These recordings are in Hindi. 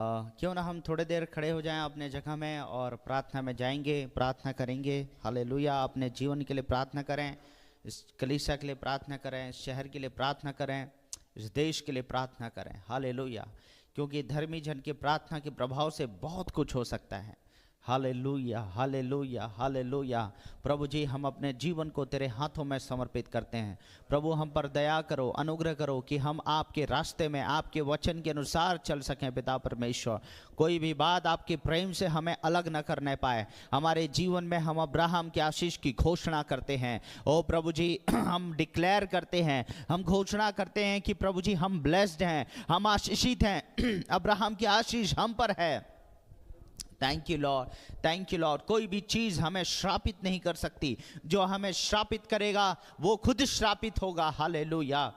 क्यों ना हम थोड़ी देर खड़े हो जाएं अपने जगह में और प्रार्थना में जाएंगे, प्रार्थना करेंगे। हालेलुया। अपने जीवन के लिए प्रार्थना करें, इस कलीसिया के लिए प्रार्थना करें, इस शहर के लिए प्रार्थना करें, इस देश के लिए प्रार्थना करें। हालेलुया। क्योंकि धर्मी जन की प्रार्थना के प्रभाव से बहुत कुछ हो सकता है। Hallelujah, hallelujah, hallelujah. प्रभु जी, हम अपने जीवन को तेरे हाथों में समर्पित करते हैं। प्रभु, हम पर दया करो, अनुग्रह करो कि हम आपके रास्ते में आपके वचन के अनुसार चल सकें। पिता परमेश्वर, कोई भी बात आपके प्रेम से हमें अलग न करने पाए। हमारे जीवन में हम अब्राहम की आशीष की घोषणा करते हैं। ओ प्रभु जी, हम डिक्लेयर करते हैं, हम घोषणा करते हैं कि प्रभु जी हम ब्लेस्ड हैं, हम आशीषित हैं। अब्राहम की आशीष हम पर है। Thank you Lord, thank you Lord. कोई भी चीज़ हमें श्रापित नहीं कर सकती। जो हमें श्रापित करेगा वो खुद श्रापित होगा। हालेलुया।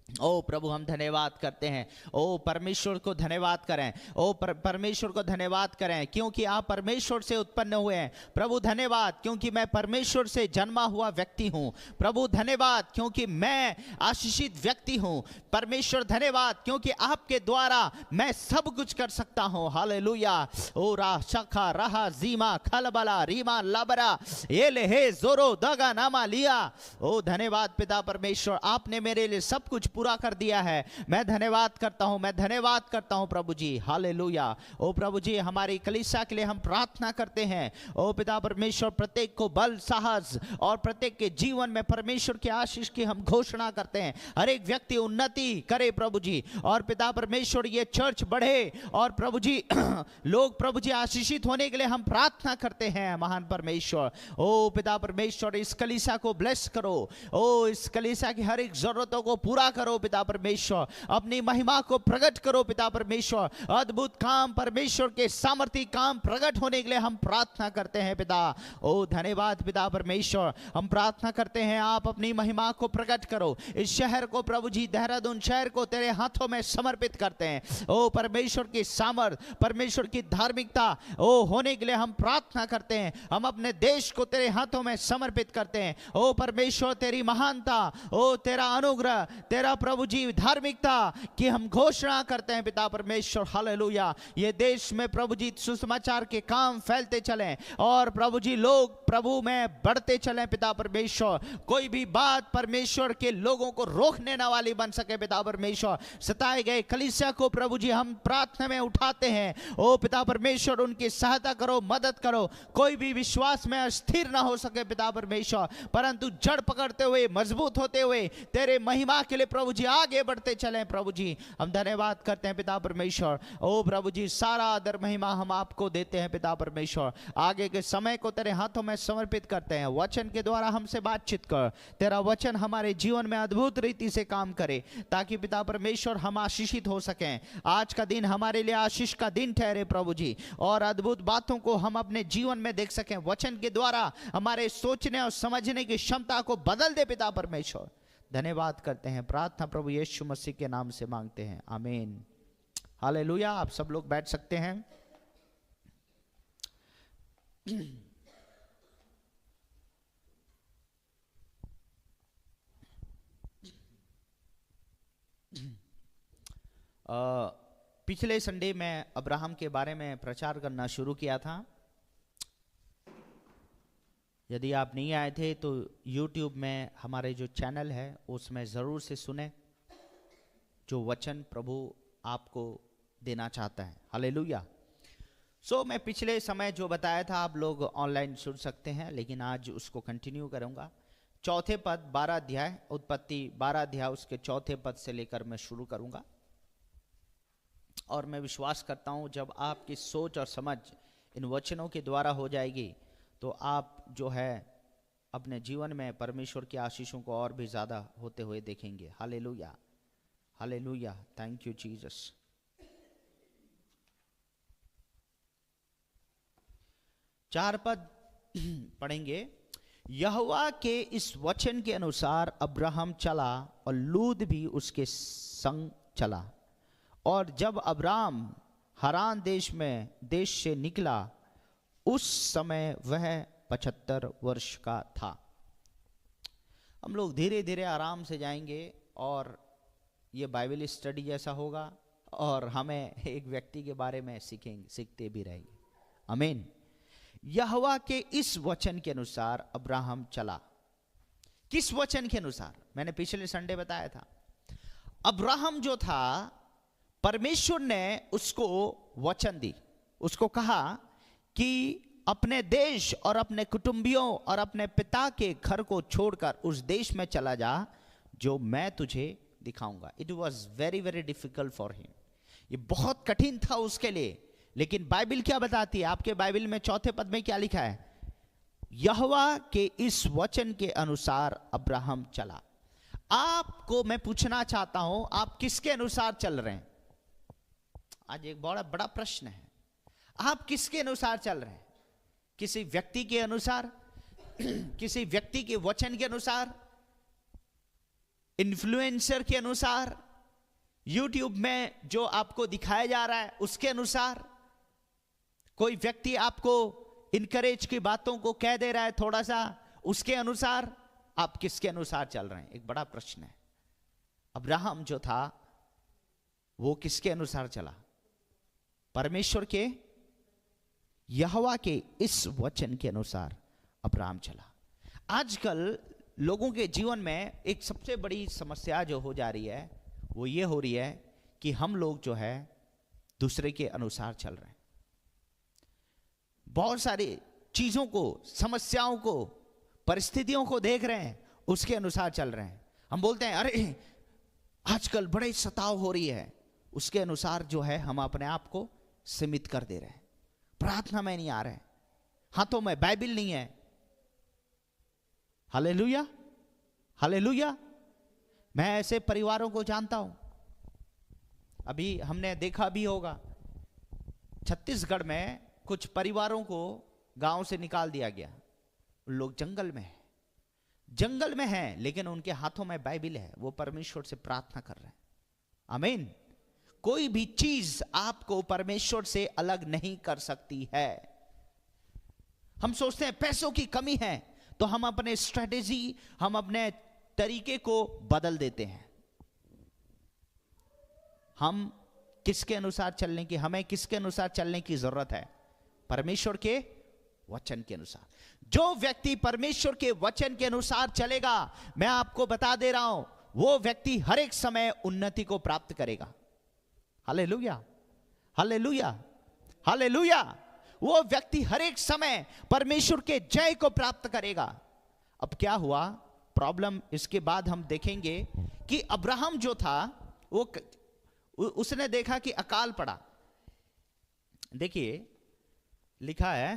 ओ प्रभु, हम धन्यवाद करते हैं। ओ परमेश्वर को धन्यवाद करें। ओ परमेश्वर को धन्यवाद करें क्योंकि आप परमेश्वर से उत्पन्न हुए हैं। प्रभु धन्यवाद क्योंकि मैं परमेश्वर से जन्मा हुआ व्यक्ति हूँ। प्रभु धन्यवाद क्योंकि मैं आशीषित व्यक्ति हूँ। परमेश्वर धन्यवाद क्योंकि आपके द्वारा मैं सब कुछ कर सकता हूँ। हालेलुया। ओ रा शखा रहा जीमा खलबला रीमा लबरा ये ले हे जोरो दगा नामा लिया। ओ धन्यवाद पिता परमेश्वर, आपने मेरे लिए सब कुछ पूरा कर दिया है। मैं धन्यवाद करता हूं, मैं धन्यवाद करता हूं प्रभु जी। हालेलुया। ओ प्रभु जी, हमारी कलीसिया के लिए हम प्रार्थना करते हैं। ओ पिता परमेश्वर, प्रत्येक को बल, साहस और प्रत्येक के जीवन में परमेश्वर की आशीष की हम घोषणा करते हैं। हर एक व्यक्ति उन्नति करे प्रभु जी, और पिता परमेश्वर ये चर्च बढ़े, और प्रभु जी लोग प्रभु जी आशीषित होने के लिए हम प्रार्थना करते हैं। महान परमेश्वर, ओ पिता परमेश्वर, इस कलीसिया को ब्लेस करो। ओ इस कलीसिया की हर एक जरूरतों को पूरा करो पिता परमेश्वर। अपनी महिमा को प्रकट करो पिता परमेश्वर। अद्भुत काम, परमेश्वर के सामर्थ्य काम प्रकट होने के लिए हम प्रार्थना करते हैं पिता। ओ धन्यवाद पिता परमेश्वर। हम प्रार्थना करते हैं, आप अपनी महिमा को प्रकट करो। इस शहर को प्रभु जी, देहरादून शहर को तेरे हाथों में समर्पित करते हैं। ओ परमेश्वर की सामर्थ, परमेश्वर की धार्मिकता ओ होने के लिए हम प्रार्थना करते हैं। हम अपने देश को तेरे हाथों में समर्पित करते हैं। ओ परमेश्वर, तेरी महानता, ओ तेरा अनुग्रह, तेरा प्रभु जी धार्मिकता की हम घोषणा करते हैं पिता परमेश्वर। हालेलुया। ये देश में प्रभु जी सुसमाचार के काम फैलते चलें, और प्रभु जी लोग प्रभु में बढ़ते चलें पिता परमेश्वर। कोई भी बात परमेश्वर के लोगों को रोकने न वाली बन सके पिता परमेश्वर। सताए गए कलीसिया को प्रभु जी हम प्रार्थना में उठाते हैं। ओ पिता परमेश्वर, उनकी सहायता करो, मदद करो। कोई भी विश्वास में अस्थिर ना हो सके पिता परमेश्वर, परंतु जड़ पकड़ते हुए, मजबूत होते हुए तेरे महिमा के लिए प्रभु जी आगे बढ़ते चलें। प्रभु जी हम धन्यवाद करते हैं पिता परमेश्वर। ओ प्रभु जी, सारा आदर महिमा हम आपको देते हैं पिता परमेश्वर। आगे के समय को तेरे हाथों में समर्पित करते हैं। वचन के द्वारा हमसे बातचीत कर, तेरा वचन हमारे जीवन में अद्भुत रीति से काम करे, ताकि पिता परमेश्वर हम आशीषित हो सकें। आज का दिन हमारे लिए आशीष का दिन ठहरे प्रभु जी, और अद्भुत बातों को हम अपने जीवन में देख सकें। वचन के द्वारा हमारे सोचने और समझने की क्षमता को बदल दे पिता परमेश्वर। धन्यवाद करते हैं। प्रार्थना प्रभु यीशु मसीह के नाम से मांगते हैं, आमीन। हालेलुया। आप सब लोग बैठ सकते हैं। पिछले संडे में अब्राहम के बारे में प्रचार करना शुरू किया था। यदि आप नहीं आए थे तो YouTube में हमारे जो चैनल है उसमें ज़रूर से सुने, जो वचन प्रभु आपको देना चाहता है। हालेलुया। मैं पिछले समय जो बताया था आप लोग ऑनलाइन सुन सकते हैं, लेकिन आज उसको कंटिन्यू करूँगा। चौथे पद 12 अध्याय, उत्पत्ति 12 अध्याय उसके चौथे पद से लेकर मैं शुरू करूँगा। और मैं विश्वास करता हूँ जब आपकी सोच और समझ इन वचनों के द्वारा हो जाएगी तो आप जो है अपने जीवन में परमेश्वर की आशीषों को और भी ज़्यादा होते हुए देखेंगे। Hallelujah, hallelujah. Thank you Jesus. चार पद पढ़ेंगे। यहोवा के इस वचन के अनुसार अब्राहम चला और लूत भी उसके संग चला। और जब अब्राहम हरान देश से निकला, उस समय वह 75 वर्ष का था। हम लोग धीरे धीरे आराम से जाएंगे और ये बाइबल स्टडी जैसा होगा। और हमें एक व्यक्ति के बारे में सीखते भी रहेंगे। आमीन। यहोवा के इस वचन के अनुसार अब्राहम चला। किस वचन के अनुसार? मैंने पिछले संडे बताया था, अब्राहम जो था, परमेश्वर ने उसको वचन दी, उसको कहा कि अपने देश और अपने कुटुंबियों और अपने पिता के घर को छोड़कर उस देश में चला जा जो मैं तुझे दिखाऊंगा। It was very very difficult for him. ये बहुत कठिन था उसके लिए, लेकिन बाइबल क्या बताती है? आपके बाइबल में चौथे पद में क्या लिखा है? यहोवा के इस वचन के अनुसार अब्राहम चला। आपको मैं पूछना चाहता हूं, आप किसके अनुसार चल रहे हैं? आज एक बड़ा बड़ा प्रश्न है, आप किसके अनुसार चल रहे हैं? किसी व्यक्ति के अनुसार, किसी व्यक्ति के वचन के अनुसार, इन्फ्लुएंसर के अनुसार, यूट्यूब में जो आपको दिखाया जा रहा है उसके अनुसार? कोई व्यक्ति आपको इनकरेज की बातों को कह दे रहा है थोड़ा सा, उसके अनुसार? आप किसके अनुसार चल रहे हैं? एक बड़ा प्रश्न है। अब्राहम जो था वो किसके अनुसार चला? परमेश्वर के, यहोवा के इस वचन के अनुसार अब्राहम चला। आजकल लोगों के जीवन में एक सबसे बड़ी समस्या जो हो जा रही है वो ये हो रही है कि हम लोग जो है दूसरे के अनुसार चल रहे हैं। बहुत सारी चीजों को, समस्याओं को, परिस्थितियों को देख रहे हैं, उसके अनुसार चल रहे हैं। हम बोलते हैं अरे आजकल बड़े सताव हो रही है, उसके अनुसार जो है हम अपने आप को सीमित कर दे रहे हैं। प्रार्थना में नहीं आ रहे, हाथों में बाइबल नहीं है। Hallelujah, hallelujah. मैं ऐसे परिवारों को जानता हूं, अभी हमने देखा भी होगा, छत्तीसगढ़ में कुछ परिवारों को गांव से निकाल दिया गया। उन लोग जंगल में हैं, जंगल में हैं, लेकिन उनके हाथों में बाइबल है, वो परमेश्वर से प्रार्थना कर रहे हैं। आमीन। कोई भी चीज आपको परमेश्वर से अलग नहीं कर सकती है। हम सोचते हैं पैसों की कमी है तो हम अपने स्ट्रेटेजी, हम अपने तरीके को बदल देते हैं। हम किसके अनुसार चलने की, हमें किसके अनुसार चलने की जरूरत है? परमेश्वर के वचन के अनुसार। जो व्यक्ति परमेश्वर के वचन के अनुसार चलेगा, मैं आपको बता दे रहा हूं, वो व्यक्ति हर एक समय उन्नति को प्राप्त करेगा। Hallelujah, hallelujah, hallelujah. वो व्यक्ति हर एक समय परमेश्वर के जय को प्राप्त करेगा। अब क्या हुआ प्रॉब्लम, इसके बाद हम देखेंगे कि अब्राहम जो था वो उसने देखा कि अकाल पड़ा। देखिए लिखा है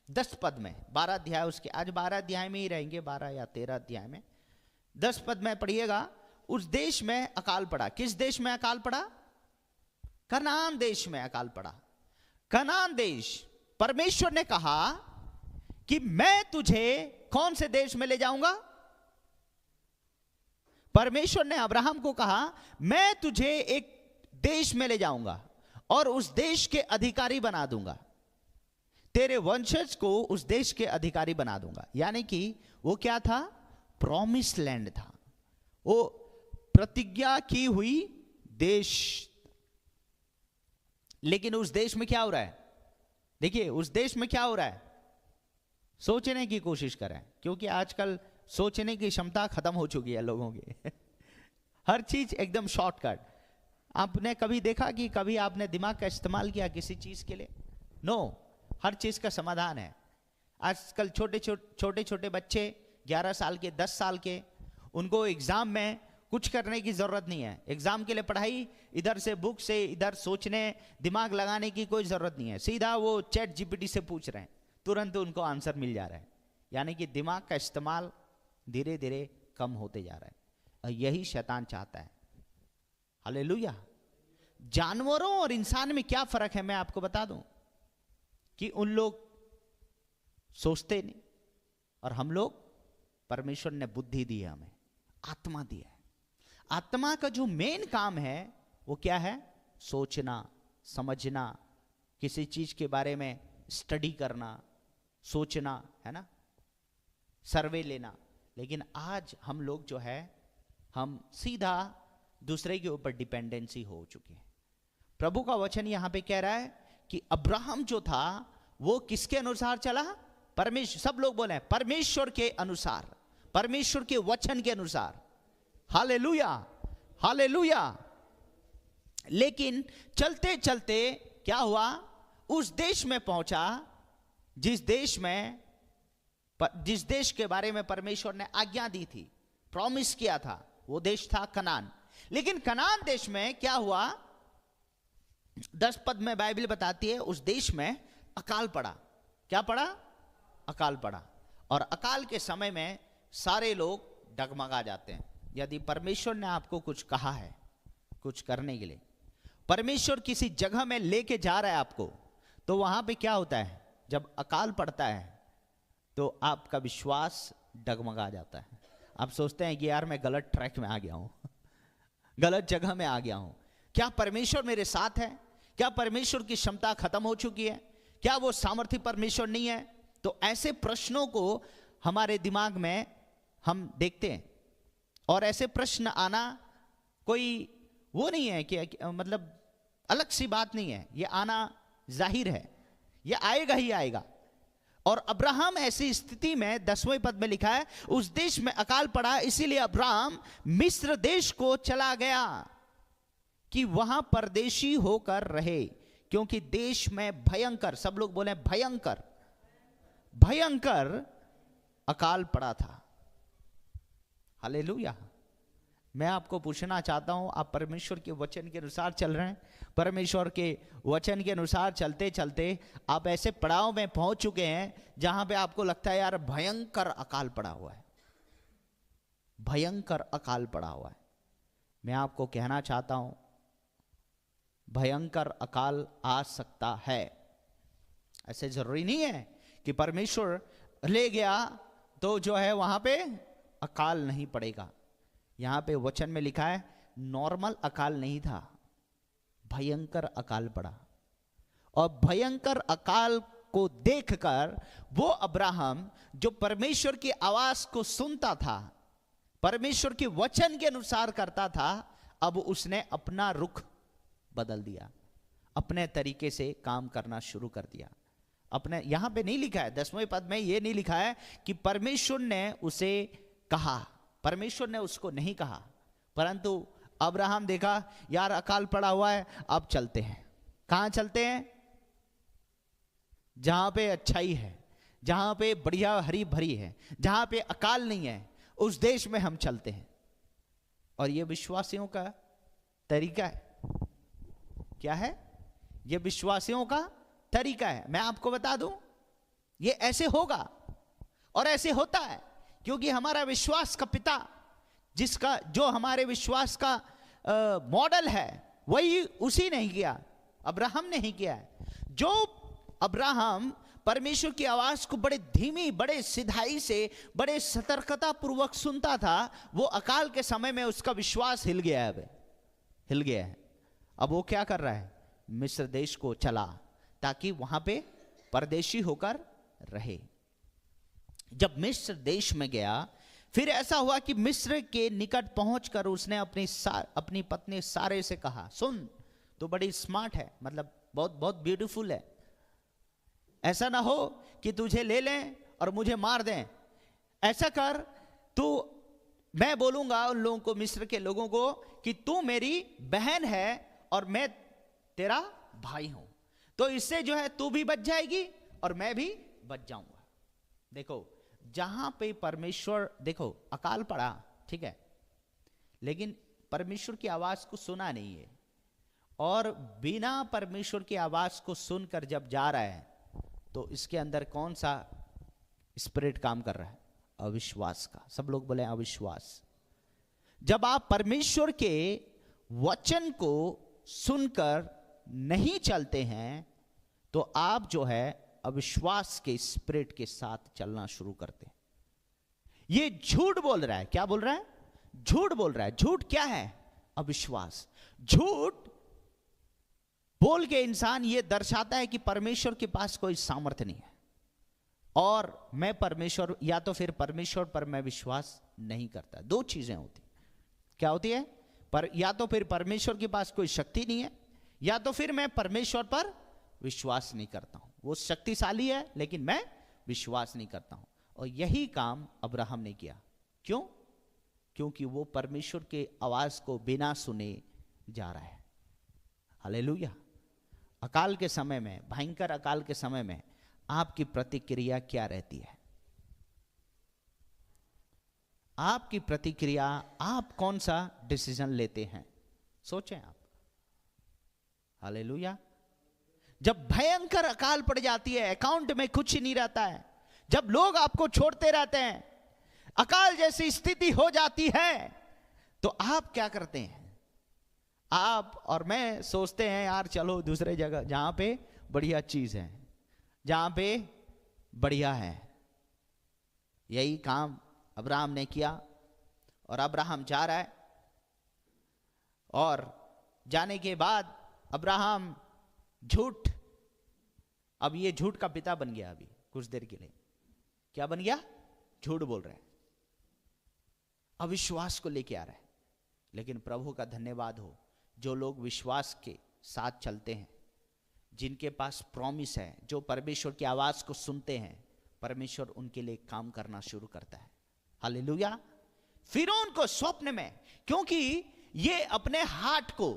10 पद में, 12 अध्याय उसके, आज 12 अध्याय में ही रहेंगे, 12 या 13 अध्याय में। 10 पद में पढ़िएगा, उस देश में अकाल पड़ा। किस देश में अकाल पड़ा? कनान देश में अकाल पड़ा। कनान देश, परमेश्वर ने कहा कि मैं तुझे कौन से देश में ले जाऊंगा? परमेश्वर ने अब्राहम को कहा मैं तुझे एक देश में ले जाऊंगा और उस देश के अधिकारी बना दूंगा, तेरे वंशज को उस देश के अधिकारी बना दूंगा। यानी कि वो क्या था? प्रॉमिस लैंड था, वो प्रतिज्ञा की हुई देश। लेकिन उस देश में क्या हो रहा है? देखिए उस देश में क्या हो रहा है, सोचने की कोशिश करें, क्योंकि आजकल सोचने की क्षमता खत्म हो चुकी है लोगों की। हर चीज एकदम शॉर्टकट। आपने कभी देखा कि कभी आपने दिमाग का इस्तेमाल किया किसी चीज के लिए? नो, हर चीज का समाधान है। आजकल छोटे छोटे बच्चे 11 साल के, 10 साल के, उनको एग्जाम में कुछ करने की जरूरत नहीं है। एग्जाम के लिए पढ़ाई इधर से बुक से, इधर सोचने, दिमाग लगाने की कोई जरूरत नहीं है। सीधा वो चैट जीपीटी से पूछ रहे हैं, तुरंत उनको आंसर मिल जा रहा है। यानी कि दिमाग का इस्तेमाल धीरे धीरे कम होते जा रहा है, और यही शैतान चाहता है। हालेलुया। जानवरों और इंसान में क्या फर्क है मैं आपको बता दूं, कि उन लोग सोचते नहीं, और हम लोग, परमेश्वर ने बुद्धि दी है, हमें आत्मा दी है। आत्मा का जो मेन काम है वो क्या है? सोचना, समझना, किसी चीज के बारे में स्टडी करना, सोचना, है ना, सर्वे लेना। लेकिन आज हम लोग जो है, हम सीधा दूसरे के ऊपर डिपेंडेंसी हो चुके हैं। प्रभु का वचन यहां पे कह रहा है कि अब्राहम जो था वो किसके अनुसार चला? परमेश्वर, सब लोग बोले परमेश्वर के अनुसार, परमेश्वर के वचन के अनुसार। Hallelujah, hallelujah. लेकिन चलते चलते क्या हुआ? उस देश में पहुंचा जिस देश के बारे में परमेश्वर ने आज्ञा दी थी, प्रॉमिस किया था, वो देश था कनान। लेकिन कनान देश में क्या हुआ? 10 पद में बाइबल बताती है उस देश में अकाल पड़ा। क्या पड़ा? अकाल पड़ा। और अकाल के समय में सारे लोग डगमगा जाते हैं। यदि परमेश्वर ने आपको कुछ कहा है कुछ करने के लिए, परमेश्वर किसी जगह में लेके जा रहा है आपको, तो वहां पे क्या होता है? जब अकाल पड़ता है तो आपका विश्वास डगमगा जाता है। आप सोचते हैं कि यार मैं गलत ट्रैक में आ गया हूं, गलत जगह में आ गया हूं। क्या परमेश्वर मेरे साथ है? क्या परमेश्वर की क्षमता खत्म हो चुकी है? क्या वो सामर्थ्य परमेश्वर नहीं है? तो ऐसे प्रश्नों को हमारे दिमाग में हम देखते हैं। और ऐसे प्रश्न आना कोई वो नहीं है कि मतलब अलग सी बात नहीं है, ये आना जाहिर है, ये आएगा ही आएगा। और अब्राहम ऐसी स्थिति में 10वें पद में लिखा है उस देश में अकाल पड़ा, इसीलिए अब्राहम मिस्र देश को चला गया कि वहां परदेशी होकर रहे, क्योंकि देश में भयंकर, सब लोग बोले भयंकर, भयंकर अकाल पड़ा था। हालेलुया। मैं आपको पूछना चाहता हूं, आप परमेश्वर के वचन के अनुसार चल रहे हैं? परमेश्वर के वचन के अनुसार चलते चलते आप ऐसे पड़ाव में पहुंच चुके हैं जहां पे आपको लगता है यार भयंकर अकाल पड़ा हुआ है, भयंकर अकाल पड़ा हुआ है। मैं आपको कहना चाहता हूं भयंकर अकाल आ सकता है। ऐसे जरूरी नहीं है कि परमेश्वर ले गया तो जो है वहां पे अकाल नहीं पड़ेगा। यहां पे वचन में लिखा है नॉर्मल अकाल नहीं था, भयंकर अकाल पड़ा। और भयंकर अकाल को देखकर वो अब्राहम जो परमेश्वर की आवाज को सुनता था, परमेश्वर के वचन के अनुसार करता था, अब उसने अपना रुख बदल दिया, अपने तरीके से काम करना शुरू कर दिया। अपने यहां पे नहीं लिखा है 10वें पद में, यह नहीं लिखा है कि परमेश्वर ने उसे कहा, परमेश्वर ने उसको नहीं कहा, परंतु अब्राहम देखा यार अकाल पड़ा हुआ है, अब चलते हैं। कहां चलते हैं? जहां पे अच्छाई है, जहां पे बढ़िया हरी भरी है, जहां पे अकाल नहीं है, उस देश में हम चलते हैं। और ये विश्वासियों का तरीका है। क्या है? ये विश्वासियों का तरीका है। मैं आपको बता दूं, ये ऐसे होगा और ऐसे होता है, क्योंकि हमारा विश्वास का पिता, जिसका जो हमारे विश्वास का मॉडल है, वही उसी ने किया, अब्राहम ने ही किया है। जो अब्राहम परमेश्वर की आवाज को बड़े धीमी, बड़े सिधाई से, बड़े सतर्कता पूर्वक सुनता था, वो अकाल के समय में उसका विश्वास हिल गया है, हिल गया है। अब वो क्या कर रहा है? मिस्र देश को चला ताकि वहां पे परदेशी होकर रहे। जब मिस्र देश में गया, फिर ऐसा हुआ कि मिस्र के निकट पहुंचकर उसने अपनी पत्नी सारे से कहा, सुन तो बड़ी स्मार्ट है, मतलब बहुत बहुत ब्यूटीफुल है, ऐसा ना हो कि तुझे ले लें और मुझे मार दें। ऐसा कर, तू, मैं बोलूंगा उन लोगों को, मिस्र के लोगों को, कि तू मेरी बहन है और मैं तेरा भाई हूं, तो इससे जो है तू भी बच जाएगी और मैं भी बच जाऊंगा। देखो, जहां पे परमेश्वर, देखो अकाल पड़ा, ठीक है, लेकिन परमेश्वर की आवाज को सुना नहीं है, और बिना परमेश्वर की आवाज को सुनकर जब जा रहा है, तो इसके अंदर कौन सा स्पिरिट काम कर रहा है? अविश्वास का। सब लोग बोले अविश्वास। जब आप परमेश्वर के वचन को सुनकर नहीं चलते हैं, तो आप जो है अविश्वास के स्पिरिट के साथ चलना शुरू करते हैं। ये झूठ बोल रहा है। क्या बोल रहा है? झूठ बोल रहा है। झूठ क्या है? अविश्वास। झूठ बोल के इंसान ये दर्शाता है कि परमेश्वर के पास कोई सामर्थ्य नहीं है, और मैं परमेश्वर, या तो फिर परमेश्वर पर मैं विश्वास नहीं करता। दो चीजें होती, क्या होती है? पर या तो फिर परमेश्वर के पास कोई शक्ति नहीं है, या तो फिर मैं परमेश्वर पर विश्वास नहीं करता हूं। वो शक्तिशाली है लेकिन मैं विश्वास नहीं करता हूं। और यही काम अब्राहम ने किया। क्यों? क्योंकि वो परमेश्वर के आवाज को बिना सुने जा रहा है। हालेलुया। अकाल के समय में, भयंकर अकाल के समय में आपकी प्रतिक्रिया क्या रहती है? आपकी प्रतिक्रिया, आप कौन सा डिसीजन लेते हैं? सोचें आप। हालेलुया। जब भयंकर अकाल पड़ जाती है, अकाउंट में कुछ नहीं रहता है, जब लोग आपको छोड़ते रहते हैं, अकाल जैसी स्थिति हो जाती है, तो आप क्या करते हैं? आप और मैं सोचते हैं यार चलो दूसरे जगह जहां पे बढ़िया चीज है, जहां पे बढ़िया है। यही काम अब्राहम ने किया और अब्राहम जा रहा है। और जाने के बाद अब्राहम झूठ, अब ये झूठ का पिता बन गया। अभी कुछ देर के लिए क्या बन गया? झूठ बोल रहा है, अविश्वास को लेके आ रहा है। लेकिन प्रभु का धन्यवाद हो, जो लोग विश्वास के साथ चलते हैं, जिनके पास प्रॉमिस है, जो परमेश्वर की आवाज को सुनते हैं, परमेश्वर उनके लिए काम करना शुरू करता है। हालेलुया। फिरौन को स्वप्न में, क्योंकि ये अपने हार्ट को,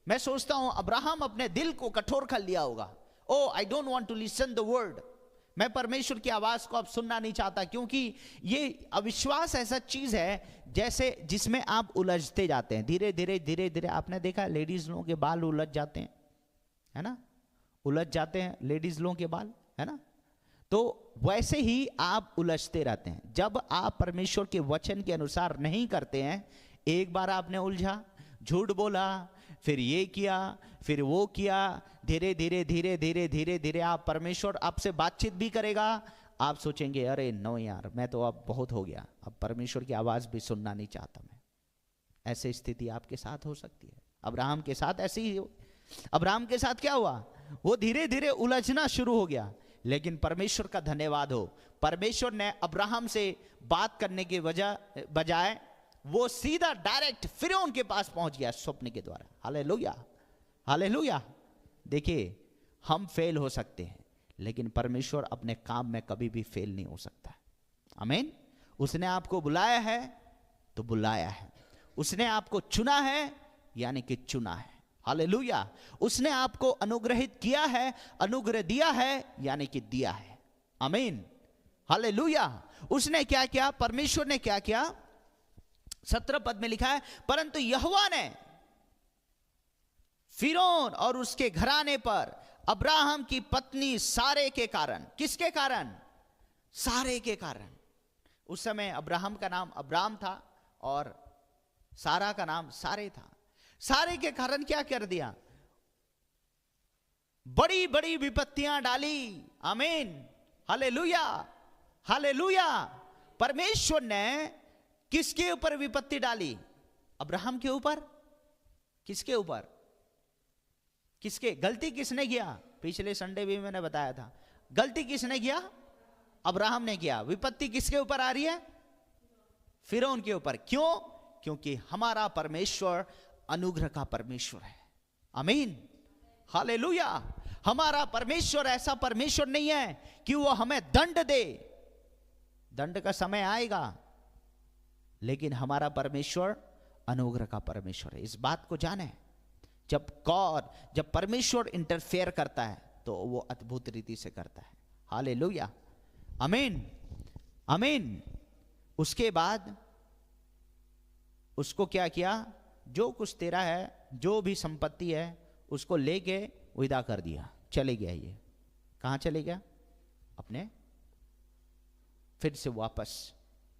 मैं सोचता हूं अब्राहम अपने दिल को कठोर कर लिया होगा। ओ I don't want to listen the word, मैं परमेश्वर की आवाज को अब सुनना नहीं चाहता, क्योंकि ये अविश्वास ऐसा चीज है जैसे जिसमें आप उलझते जाते हैं धीरे धीरे धीरे धीरे। आपने देखा लेडीज लोगों के बाल उलझ जाते हैं, है ना? उलझ जाते हैं लेडीज लोगों के बाल, है ना? तो वैसे ही आप उलझते रहते हैं जब आप परमेश्वर के वचन के अनुसार नहीं करते हैं। एक बार आपने उलझा, झूठ बोला, फिर ये किया, फिर वो किया, धीरे धीरे धीरे धीरे धीरे धीरे आप, परमेश्वर आपसे बातचीत भी करेगा, आप सोचेंगे अरे नो यार, मैं तो अब बहुत हो गया, अब परमेश्वर की आवाज भी सुनना नहीं चाहता मैं। ऐसी स्थिति आपके साथ हो सकती है। अब्राहम के साथ ऐसे ही, अब्राहम के साथ क्या हुआ? वो धीरे धीरे उलझना शुरू हो गया। लेकिन परमेश्वर का धन्यवाद हो, परमेश्वर ने अब्राहम से बात करने के बजाय वो सीधा डायरेक्ट फिरौन के पास पहुंच गया स्वप्न के द्वारा। Hallelujah, hallelujah. देखिए, हम फेल हो सकते हैं लेकिन परमेश्वर अपने काम में कभी भी फेल नहीं हो सकता। आमीन। उसने आपको बुलाया है तो बुलाया है, उसने आपको चुना है यानी कि चुना है। हालेलुया। उसने आपको अनुग्रहित किया है, अनुग्रह दिया है यानी कि दिया है। आमीन। हालेलुया। उसने क्या किया? परमेश्वर ने क्या किया? 17 पद में लिखा है, परंतु यहोवा ने फिरौन और उसके घराने पर अब्राहम की पत्नी सारे के कारण, किसके कारण? सारे के कारण। उस समय अब्राहम का नाम अब्राम था और सारा का नाम सारे था। सारे के कारण क्या कर दिया? बड़ी बड़ी विपत्तियां डाली। आमीन। Hallelujah, hallelujah. परमेश्वर ने किसके ऊपर विपत्ति डाली? अब्राहम के ऊपर। किसके ऊपर? किसके? गलती किसने किया? पिछले संडे भी मैंने बताया था, गलती किसने किया? अब्राहम ने किया। विपत्ति किसके ऊपर आ रही है? फिरौन के ऊपर। क्यों? क्योंकि हमारा परमेश्वर अनुग्रह का परमेश्वर है। आमीन। हालेलुया। हमारा परमेश्वर ऐसा परमेश्वर नहीं है कि वो हमें दंड दे। दंड का समय आएगा, लेकिन हमारा परमेश्वर अनुग्रह का परमेश्वर है। इस बात को जाने। जब परमेश्वर इंटरफेयर करता है तो वो अद्भुत रीति से करता है। हालेलुया। आमीन, आमीन। उसके बाद उसको क्या किया? जो कुछ तेरा है, जो भी संपत्ति है, उसको लेके विदा कर दिया, चले गया। ये कहां चले गया? अपने फिर से वापस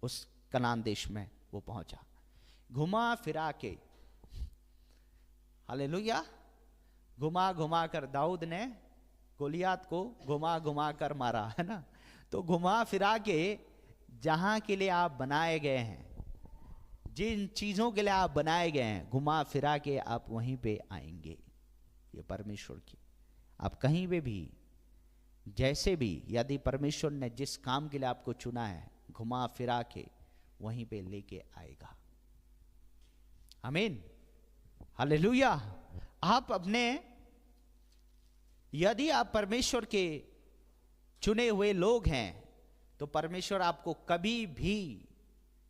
उस कनान देश में वो पहुंचा। घुमा फिरा के, हालेलुया, घुमा घुमा कर दाऊद ने गोलियात को घुमा घुमा कर मारा, है ना? तो घुमा फिरा के जहां के लिए आप बनाए गए हैं, जिन चीजों के लिए आप बनाए गए हैं, घुमा फिरा के आप वहीं पे आएंगे। ये परमेश्वर की, आप कहीं पे भी, जैसे भी, यदि परमेश्वर ने जिस काम के लिए आपको चुना है, घुमा फिरा के वहीं पे लेके आएगा। आमीन। हालेलुया। आप अपने यदि आप परमेश्वर के चुने हुए लोग हैं तो परमेश्वर आपको कभी भी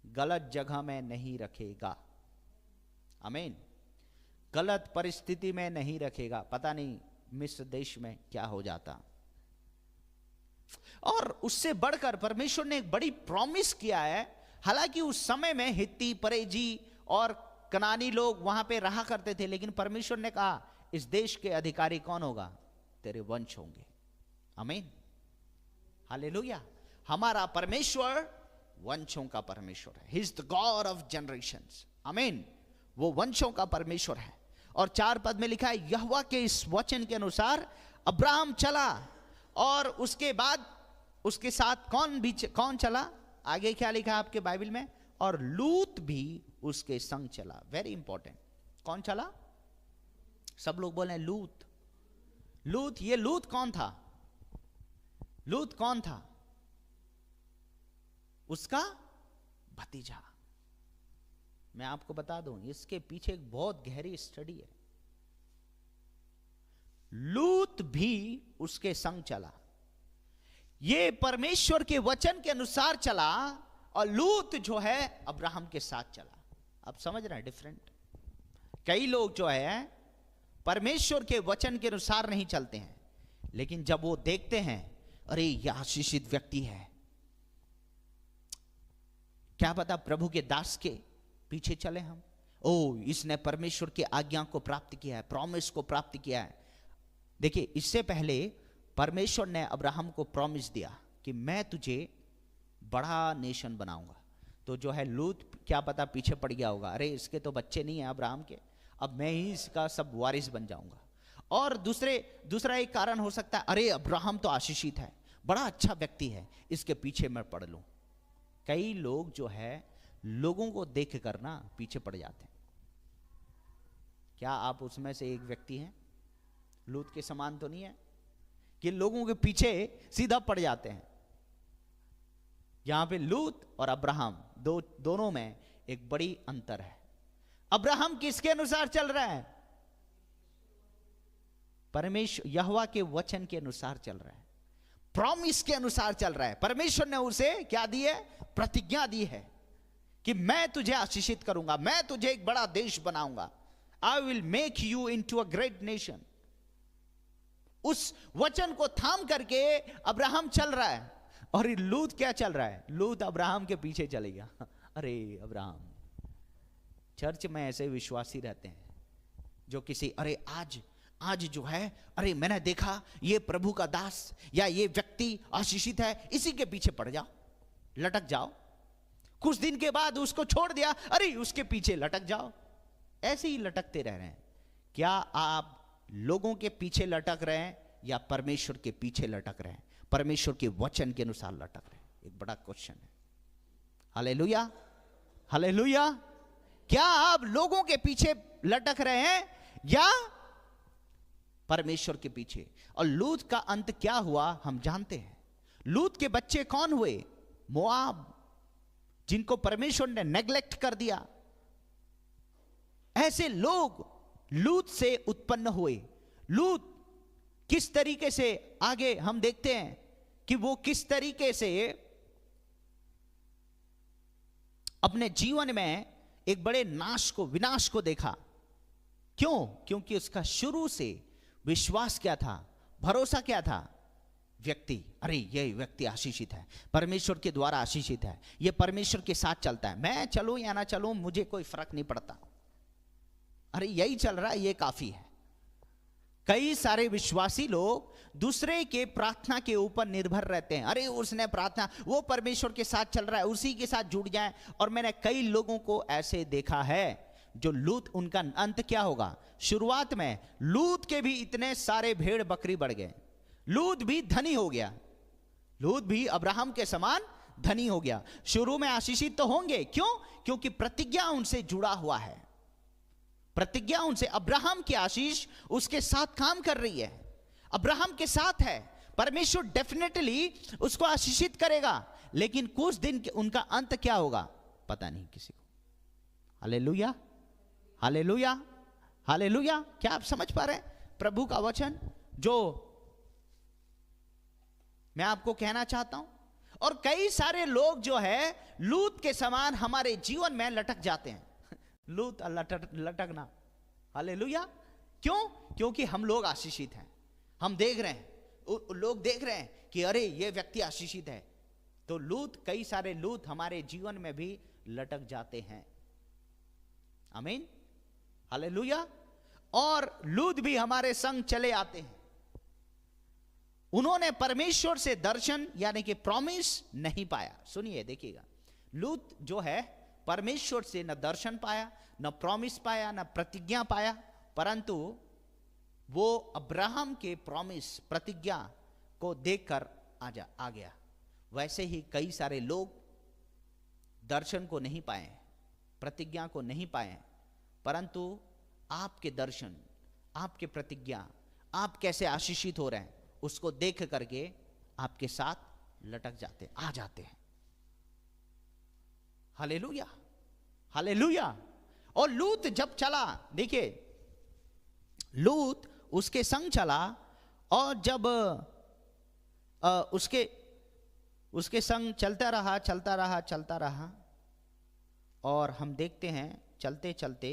गलत जगह में नहीं रखेगा। आमीन। गलत परिस्थिति में नहीं रखेगा। पता नहीं मिस्र देश में क्या हो जाता। और उससे बढ़कर परमेश्वर ने एक बड़ी प्रॉमिस किया है। हालांकि उस समय में हित्ती, परेजी और कनानी लोग वहां पे रहा करते थे, लेकिन परमेश्वर ने कहा इस देश के अधिकारी कौन होगा? तेरे वंश होंगे। आमीन, हालेलुया। हमारा परमेश्वर वंशों का परमेश्वर है। He is the God of generations. आमीन, वो वंशों का परमेश्वर है। और 4 पद में लिखा है, यहोवा के इस वचन के अनुसार अब्राहम चला, और उसके बाद उसके साथ कौन चला? आगे क्या लिखा है आपके बाइबल में? और लूत भी उसके संग चला। Very important. कौन चला? सब लोग बोले लूत। लूत, ये लूत कौन था? लूत कौन था? उसका भतीजा। मैं आपको बता दूं, इसके पीछे एक बहुत गहरी स्टडी है। लूत भी उसके संग चला। ये परमेश्वर के वचन के अनुसार चला, और लूत जो है अब्राहम के साथ चला। आप समझ रहे हैं डिफरेंट? कई लोग जो है परमेश्वर के वचन के अनुसार नहीं चलते हैं, लेकिन जब वो देखते हैं अरे यह आशीषित व्यक्ति है, क्या पता प्रभु के दास के पीछे चले हम। ओ, इसने परमेश्वर की आज्ञा को प्राप्त किया है, प्रॉमिस को प्राप्त किया है। देखिए, इससे पहले परमेश्वर ने अब्राहम को प्रॉमिस दिया कि मैं तुझे बड़ा नेशन बनाऊंगा। तो जो है लूत क्या पता पीछे पड़ गया होगा, अरे इसके तो बच्चे नहीं है अब्राहम के, अब मैं ही इसका सब वारिस बन जाऊंगा। और दूसरा एक कारण हो सकता है, अरे अब्राहम तो आशीषित है, बड़ा अच्छा व्यक्ति है, इसके पीछे मैं पड़ लूं। कई लोग जो है लोगों को देख कर ना पीछे पड़ जाते हैं। क्या आप उसमें से एक व्यक्ति हैं? लूत के समान तो नहीं है कि लोगों के पीछे सीधा पड़ जाते हैं। यहां पे लूत और अब्राहम दोनों में एक बड़ी अंतर है। अब्राहम किसके अनुसार चल रहा है? परमेश्वर यहोवा के वचन के अनुसार चल रहा है, प्रॉमिस के अनुसार चल रहा है। परमेश्वर ने उसे क्या दी है? प्रतिज्ञा दी है कि मैं तुझे आशीषित करूंगा, मैं तुझे एक बड़ा देश बनाऊंगा। I will make you into a great nation. उस वचन को थाम करके अब्राहम चल रहा है। और लूत क्या चल रहा है? लूत अब्राहम के पीछे चलेगा। अरे अब्राहम, चर्च में ऐसे विश्वासी रहते हैं जो किसी अरे आज जो है, अरे मैंने देखा ये प्रभु का दास या ये व्यक्ति आशीषित है, इसी के पीछे पड़ जाओ, लटक जाओ। कुछ दिन के बाद उसको छोड़ दिया, अरे उसके पीछे लटक जाओ। ऐसे ही लटकते रह रहे हैं। क्या आप लोगों के पीछे लटक रहे हैं या परमेश्वर के पीछे लटक रहे हैं? परमेश्वर के वचन के अनुसार लटक रहे हैं? एक बड़ा क्वेश्चन है। Hallelujah, hallelujah. क्या आप लोगों के पीछे लटक रहे हैं या परमेश्वर के पीछे? और लूत का अंत क्या हुआ हम जानते हैं। लूत के बच्चे कौन हुए? मोआब, जिनको परमेश्वर ने नेग्लेक्ट कर दिया। ऐसे लोग लूत से उत्पन्न हुए। लूत किस तरीके से आगे हम देखते हैं कि वो किस तरीके से अपने जीवन में एक बड़े विनाश को देखा। क्यों? क्योंकि उसका शुरू से विश्वास क्या था, भरोसा क्या था? व्यक्ति, अरे ये व्यक्ति आशीषित है, परमेश्वर के द्वारा आशीषित है, ये परमेश्वर के साथ चलता है, मैं चलूं या ना चलूं मुझे कोई फर्क नहीं पड़ता, अरे यही चल रहा है, ये काफी है। कई सारे विश्वासी लोग दूसरे के प्रार्थना के ऊपर निर्भर रहते हैं। अरे उसने प्रार्थना, वो परमेश्वर के साथ चल रहा है, उसी के साथ जुड़ जाए। और मैंने कई लोगों को ऐसे देखा है जो लूत, उनका अंत क्या होगा? शुरुआत में लूत के भी इतने सारे भेड़ बकरी बढ़ गए, लूत भी धनी हो गया, लूत भी अब्राहम के समान धनी हो गया। शुरू में आशीषित तो होंगे, क्यों? क्योंकि प्रतिज्ञा उनसे जुड़ा हुआ है, प्रतिज्ञा उनसे, अब्राहम की आशीष उसके साथ काम कर रही है, अब्राहम के साथ है। परमेश्वर डेफिनेटली उसको आशीषित करेगा, लेकिन कुछ दिन उनका अंत क्या होगा पता नहीं किसी को। Hallelujah, hallelujah, hallelujah. क्या आप समझ पा रहे हैं? प्रभु का वचन जो मैं आपको कहना चाहता हूं। और कई सारे लोग जो है लूत के समान हमारे जीवन में लटक जाते हैं। लूत लटकना, हालेलुया। क्यों? क्योंकि हम लोग आशीषित हैं। हम देख रहे हैं, लोग देख रहे हैं कि अरे ये व्यक्ति आशीषित है, तो लूत, कई सारे लूत हमारे जीवन में भी लटक जाते हैं। आमीन, हालेलुया। और लूत भी हमारे संग चले आते हैं। उन्होंने परमेश्वर से दर्शन यानी कि प्रॉमिस नहीं पाया। सुनिए, देखिएगा, लूत जो है परमेश्वर से न दर्शन पाया, न प्रॉमिस पाया, न प्रतिज्ञा पाया, परंतु वो अब्राहम के प्रॉमिस, प्रतिज्ञा को देखकर आ गया। वैसे ही कई सारे लोग दर्शन को नहीं पाए, प्रतिज्ञा को नहीं पाए, परंतु आपके दर्शन, आपके प्रतिज्ञा, आप कैसे आशीषित हो रहे हैं, उसको देख करके आपके साथ लटक जाते, आ जाते हैं। Hallelujah, hallelujah. और लूत जब चला, देखिए, लूत उसके संग चला, और जब उसके संग चलता रहा, और हम देखते हैं चलते चलते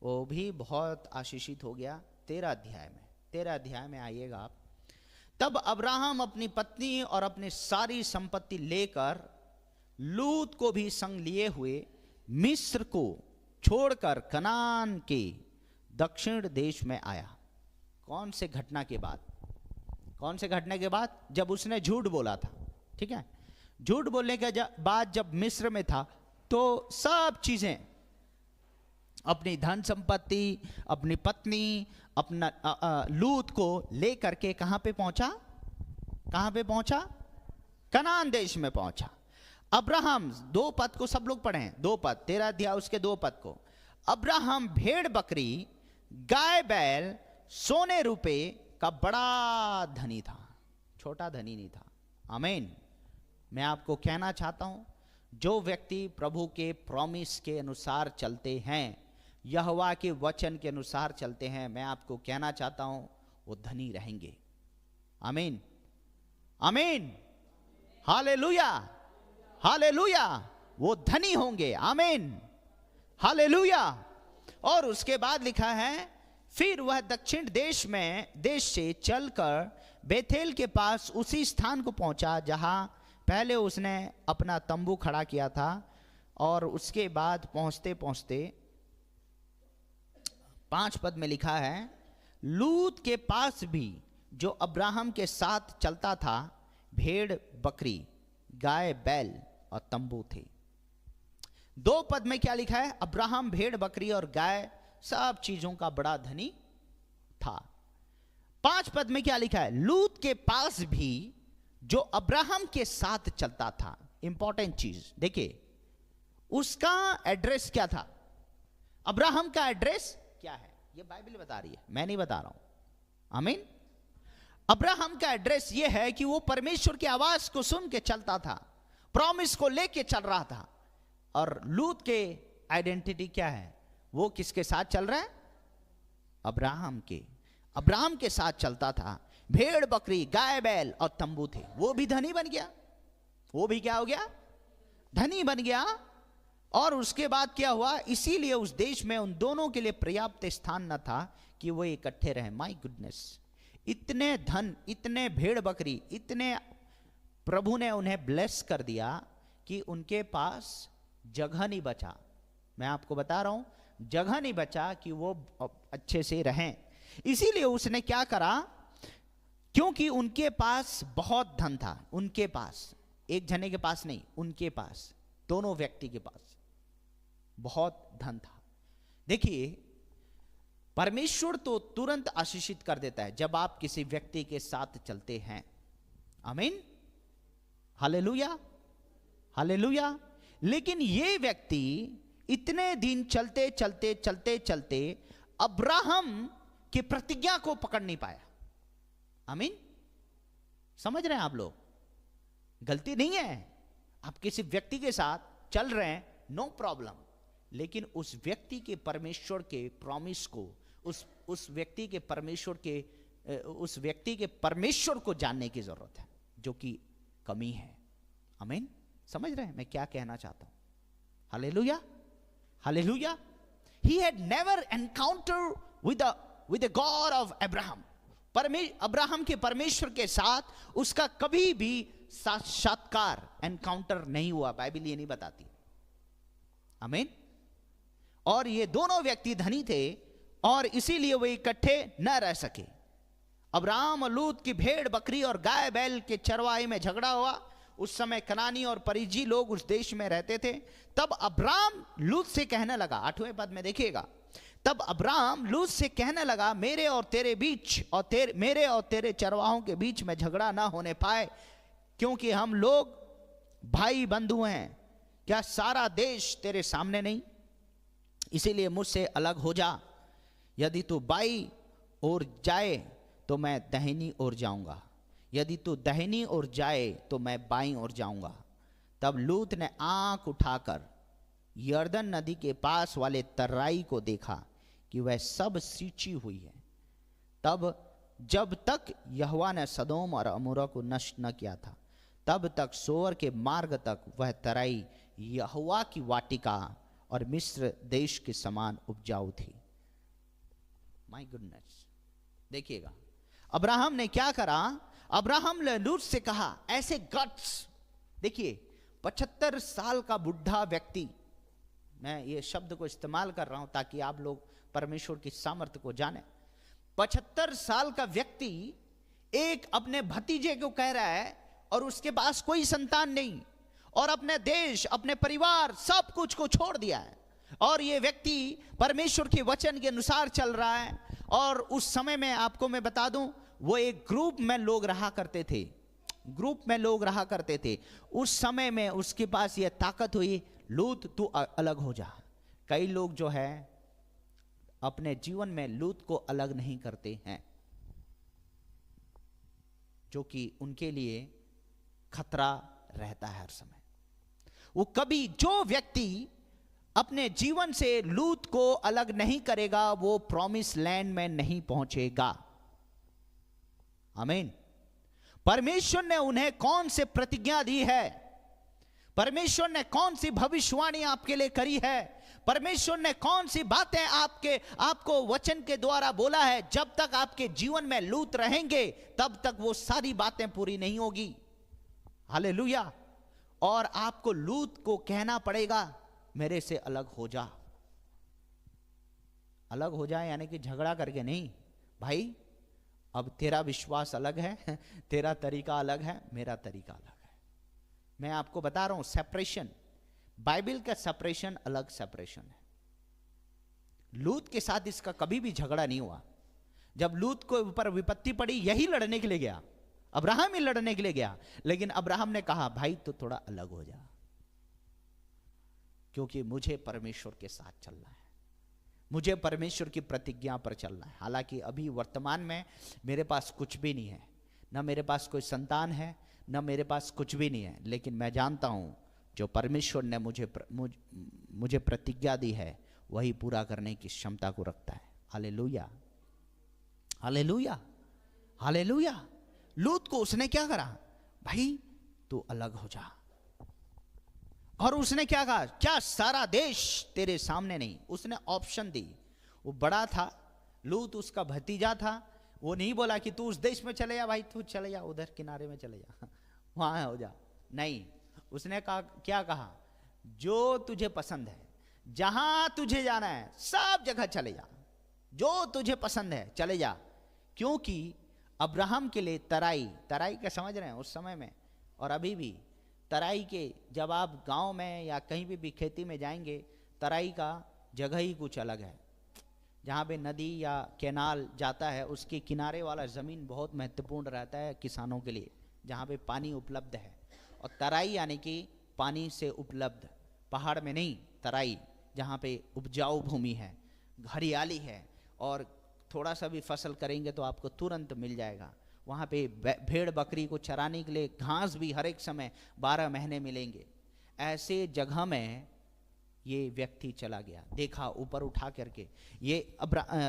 वो भी बहुत आशीषित हो गया। 13 अध्याय में आइएगा आप। तब अब्राहम अपनी पत्नी और अपनी सारी संपत्ति लेकर लूत को भी संग लिए हुए मिस्र को छोड़कर कनान के दक्षिण देश में आया। कौन से घटना के बाद? कौन से घटना के बाद? जब उसने झूठ बोला था, ठीक है। झूठ बोलने के बाद जब मिस्र में था, तो सब चीजें, अपनी धन संपत्ति, अपनी पत्नी, अपना लूत को लेकर के कहां पे पहुंचा? कनान देश में पहुंचा। अब्राहम, 2 पद को सब लोग पढ़े हैं, 2 पद, 13 अध्याय उसके 2 पद को। अब्राहम भेड़ बकरी, गाय बैल, सोने रुपए का बड़ा धनी था, छोटा धनी नहीं था। आमीन। मैं आपको कहना चाहता हूं, जो व्यक्ति प्रभु के प्रॉमिस के अनुसार चलते हैं, यहोवा के वचन के अनुसार चलते हैं, मैं आपको कहना चाहता हूं वो धनी रहेंगे। आमीन, आमीन, हालेलुया, हालेलुया। वो धनी होंगे। आमीन, हालेलुया। और उसके बाद लिखा है, फिर वह दक्षिण देश से चलकर बेथेल के पास उसी स्थान को पहुंचा जहां पहले उसने अपना तंबू खड़ा किया था। और उसके बाद पहुंचते पहुंचते 5 पद में लिखा है, लूत के पास भी जो अब्राहम के साथ चलता था, भेड़ बकरी, गाय बैल और तंबू थे। 2 पद में क्या लिखा है? अब्राहम भेड़ बकरी और गाय सब चीजों का बड़ा धनी था। 5 पद में क्या लिखा है? लूत के पास भी जो अब्राहम के साथ चलता था। इंपॉर्टेंट चीज देखिए, उसका एड्रेस क्या था? अब्राहम का एड्रेस क्या है? ये बाइबल बता रही है, मैं नहीं बता रहा हूं। आमीन। अब्राहम का एड्रेस ये है कि वो परमेश्वर की आवाज को सुन के चलता था, प्रॉमिस को लेके चल रहा था। और लूत के आइडेंटिटी क्या है? वो किसके साथ चल रहा है? अब्राहम के साथ चलता था। भेड़ बकरी, गाय बैल और तंबू थे। वो भी धनी बन गया। वो भी क्या हो गया? धनी बन गया। और उसके बाद क्या हुआ? इसीलिए उस देश में उन दोनों के लिए पर्याप्त स्थान न था कि वो इकट्ठे रहे। माय गुडनेस, इतने धन, इतने भेड़ बकरी, इतने प्रभु ने उन्हें ब्लेस कर दिया कि उनके पास जगह नहीं बचा। मैं आपको बता रहा हूं, जगह नहीं बचा कि वो अच्छे से रहें। इसीलिए उसने क्या करा? क्योंकि उनके पास बहुत धन था। उनके पास, एक जने के पास नहीं, उनके पास, दोनों व्यक्ति के पास बहुत धन था। देखिए, परमेश्वर तो तुरंत आशीषित कर देता है जब आप किसी व्यक्ति के साथ चलते हैं। आमीन, हालेलुया, हालेलुया। लेकिन ये व्यक्ति इतने दिन चलते चलते चलते चलते अब्राहम की प्रतिज्ञा को पकड़ नहीं पाया। आमीन, समझ रहे हैं आप लोग? गलती नहीं है, आप किसी व्यक्ति के साथ चल रहे हैं, नो प्रॉब्लम, लेकिन उस व्यक्ति के परमेश्वर के प्रॉमिस को, उस व्यक्ति के परमेश्वर को जानने की जरूरत है। जो कि कमी है। आमीन। समझ रहे हैं मैं क्या कहना चाहता हूं? Hallelujah, hallelujah. He had never encountered with the God of Abraham. Abraham के परमेश्वर के साथ उसका कभी भी साक्षात्कार, एनकाउंटर नहीं हुआ, बाइबल ये नहीं बताती। आमीन। और ये दोनों व्यक्ति धनी थे और इसीलिए वे इकट्ठे न रह सके। अब्राहम और लूत की भेड़ बकरी और गाय बैल के चरवाहे में झगड़ा हुआ। उस समय कनानी और परिजी लोग उस देश में रहते थे। तब अब्राहम लूत से कहने लगा, 8वें पद में देखिएगा, तब अब्राहम लूत से कहने लगा, मेरे और तेरे बीच और मेरे और तेरे चरवाहों के बीच में झगड़ा ना होने पाए, क्योंकि हम लोग भाई बंधु हैं। क्या सारा देश तेरे सामने नहीं? इसीलिए मुझसे अलग हो जा। यदि तू बाई ओर जाए तो मैं दाहिनी ओर जाऊंगा, यदि तू दाहिनी ओर जाए तो मैं बाईं ओर जाऊंगा। तब लूत ने आंख उठाकर यर्दन नदी के पास वाले तराई को देखा कि वह सब सींची हुई है। तब जब तक यहोवा ने सदोम और अमोरा को नष्ट न किया था, तब तक सोअर के मार्ग तक वह तराई यहोवा की वाटिका और मिस्र देश के समान उपजाऊ थी। माय गुडनेस, देखिएगा अब्राहम ने क्या करा। अब्राहम ने लूत से कहा, ऐसे गट्स, देखिए 75 साल का बुढ़ा व्यक्ति, मैं ये शब्द को इस्तेमाल कर रहा हूं ताकि आप लोग परमेश्वर की सामर्थ्य को जाने। 75 साल का व्यक्ति एक अपने भतीजे को कह रहा है और उसके पास कोई संतान नहीं और अपने देश, अपने परिवार, सब कुछ को छोड़ दिया है और ये व्यक्ति परमेश्वर के वचन के अनुसार चल रहा है। और उस समय में आपको मैं बता दूं, वो एक ग्रुप में लोग रहा करते थे, ग्रुप में लोग रहा करते थे। उस समय में उसके पास ये ताकत हुई, लूत तू अलग हो जा। कई लोग जो है अपने जीवन में लूत को अलग नहीं करते हैं, जो कि उनके लिए खतरा रहता है हर समय। वो कभी, जो व्यक्ति अपने जीवन से लूत को अलग नहीं करेगा, वो प्रॉमिस लैंड में नहीं पहुंचेगा। आमीन। परमेश्वर ने उन्हें कौन से प्रतिज्ञा दी है, परमेश्वर ने कौन सी भविष्यवाणी आपके लिए करी है, परमेश्वर ने कौन सी बातें आपको वचन के द्वारा बोला है, जब तक आपके जीवन में लूत रहेंगे तब तक वो सारी बातें पूरी नहीं होगी। हालेलुया। और आपको लूत को कहना पड़ेगा, मेरे से अलग हो जा। अलग हो जाए यानी कि झगड़ा करके नहीं, भाई अब तेरा विश्वास अलग है, तेरा तरीका अलग है, मेरा तरीका अलग है। मैं आपको बता रहा हूं, सेपरेशन, बाइबल का सेपरेशन अलग सेपरेशन है। लूत के साथ इसका कभी भी झगड़ा नहीं हुआ। जब लूत को ऊपर विपत्ति पड़ी, यही लड़ने के लिए गया, अब्राहम ही लड़ने के लिए गया, लेकिन अब्राहम ने कहा, भाई तो थोड़ा अलग हो जा, क्योंकि मुझे परमेश्वर के साथ चलना है, मुझे परमेश्वर की प्रतिज्ञा पर चलना है। हालांकि अभी वर्तमान में मेरे पास कुछ भी नहीं है, ना मेरे पास कोई संतान है, ना मेरे पास कुछ भी नहीं है, लेकिन मैं जानता हूं जो परमेश्वर ने मुझे प्रतिज्ञा दी है वही पूरा करने की क्षमता को रखता है। Hallelujah, hallelujah, hallelujah. लूत को उसने क्या करा, भाई तू अलग हो जा। और उसने क्या कहा, क्या सारा देश तेरे सामने नहीं? उसने ऑप्शन दी। वो बड़ा था, लूत उसका भतीजा था, वो नहीं बोला कि तू उस देश में चले जा, भाई तू चले जा उधर किनारे में चले जा, वहां हो जा, नहीं। उसने कहा, क्या कहा, जो तुझे पसंद है, जहां तुझे जाना है सब जगह चले जा, जो तुझे पसंद है चले जा। क्योंकि अब्राहम के लिए तराई क्या समझ रहे हैं उस समय में और अभी भी, तराई के, जब आप गांव में या कहीं भी खेती में जाएंगे, तराई का जगह ही कुछ अलग है। जहाँ पे नदी या कैनाल जाता है उसके किनारे वाला ज़मीन बहुत महत्वपूर्ण रहता है किसानों के लिए, जहाँ पे पानी उपलब्ध है। और तराई यानी कि पानी से उपलब्ध, पहाड़ में नहीं, तराई जहाँ पे उपजाऊ भूमि है, हरियाली है और थोड़ा सा भी फसल करेंगे तो आपको तुरंत मिल जाएगा। वहाँ पे भेड़ बकरी को चराने के लिए घास भी हर एक समय 12 महीने मिलेंगे। ऐसे जगह में ये व्यक्ति चला गया, देखा ऊपर उठा करके। ये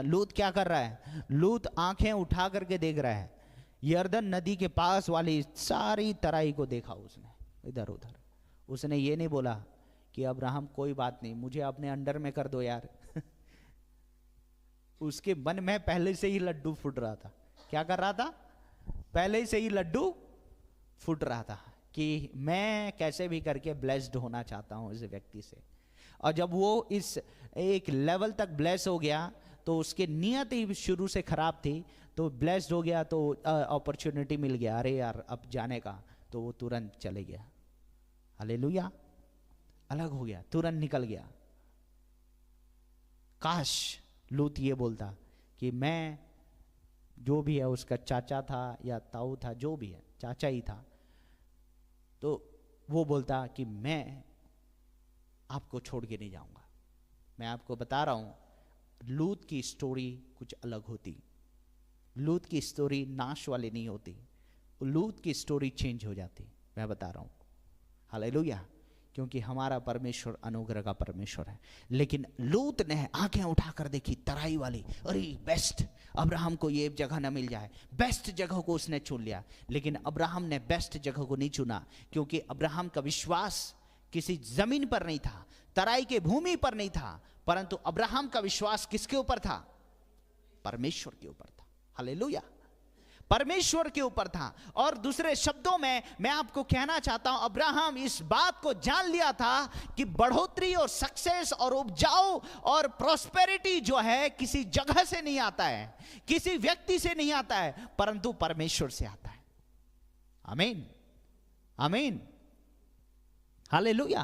लूत क्या कर रहा है, लूत आंखें उठा करके देख रहा है, यरदन नदी के पास वाली सारी तराई को देखा उसने इधर उधर। उसने ये नहीं बोला कि अब्राहम कोई बात नहीं, मुझे अपने अंडर में कर दो यार। उसके मन में पहले से ही लड्डू फूट रहा था। क्या कर रहा था? पहले से ही लड्डू फूट रहा था कि मैं कैसे भी करके ब्लेस्ड होना चाहता हूं इस व्यक्ति से। और जब वो इस एक लेवल तक ब्लेस हो गया तो उसकी नियत ही शुरू से खराब थी, तो ब्लेस्ड हो गया तो अपॉर्चुनिटी मिल गया, अरे यार अब जाने का, तो वो तुरंत चले गया। हालेलुया, अलग हो गया, तुरंत निकल गया। काश लूत ये बोलता कि मैं जो भी है, उसका चाचा था या ताऊ था, जो भी है चाचा ही था, तो वो बोलता कि मैं आपको छोड़ के नहीं जाऊंगा। मैं आपको बता रहा हूं, लूत की स्टोरी कुछ अलग होती। लूत की स्टोरी नाश वाली नहीं होती, लूत की स्टोरी चेंज हो जाती। मैं बता रहा हूं, हालेलुया, क्योंकि हमारा परमेश्वर अनुग्रह का परमेश्वर है। लेकिन लूत ने आंखें उठाकर देखी तराई वाली, अरे बेस्ट, अब्राहम को ये जगह ना मिल जाए, बेस्ट जगह को उसने चुन लिया। लेकिन अब्राहम ने बेस्ट जगह को नहीं चुना, क्योंकि अब्राहम का विश्वास किसी जमीन पर नहीं था, तराई के भूमि पर नहीं था, परंतु अब्राहम का विश्वास किसके ऊपर था? परमेश्वर के ऊपर था। हालेलुया, परमेश्वर के ऊपर था। और दूसरे शब्दों में मैं आपको कहना चाहता हूं, अब्राहम इस बात को जान लिया था कि बढ़ोतरी और सक्सेस और उपजाऊ और प्रॉस्पेरिटी जो है किसी जगह से नहीं आता है, किसी व्यक्ति से नहीं आता है, परंतु परमेश्वर से आता है। आमीन, आमीन, हालेलुया।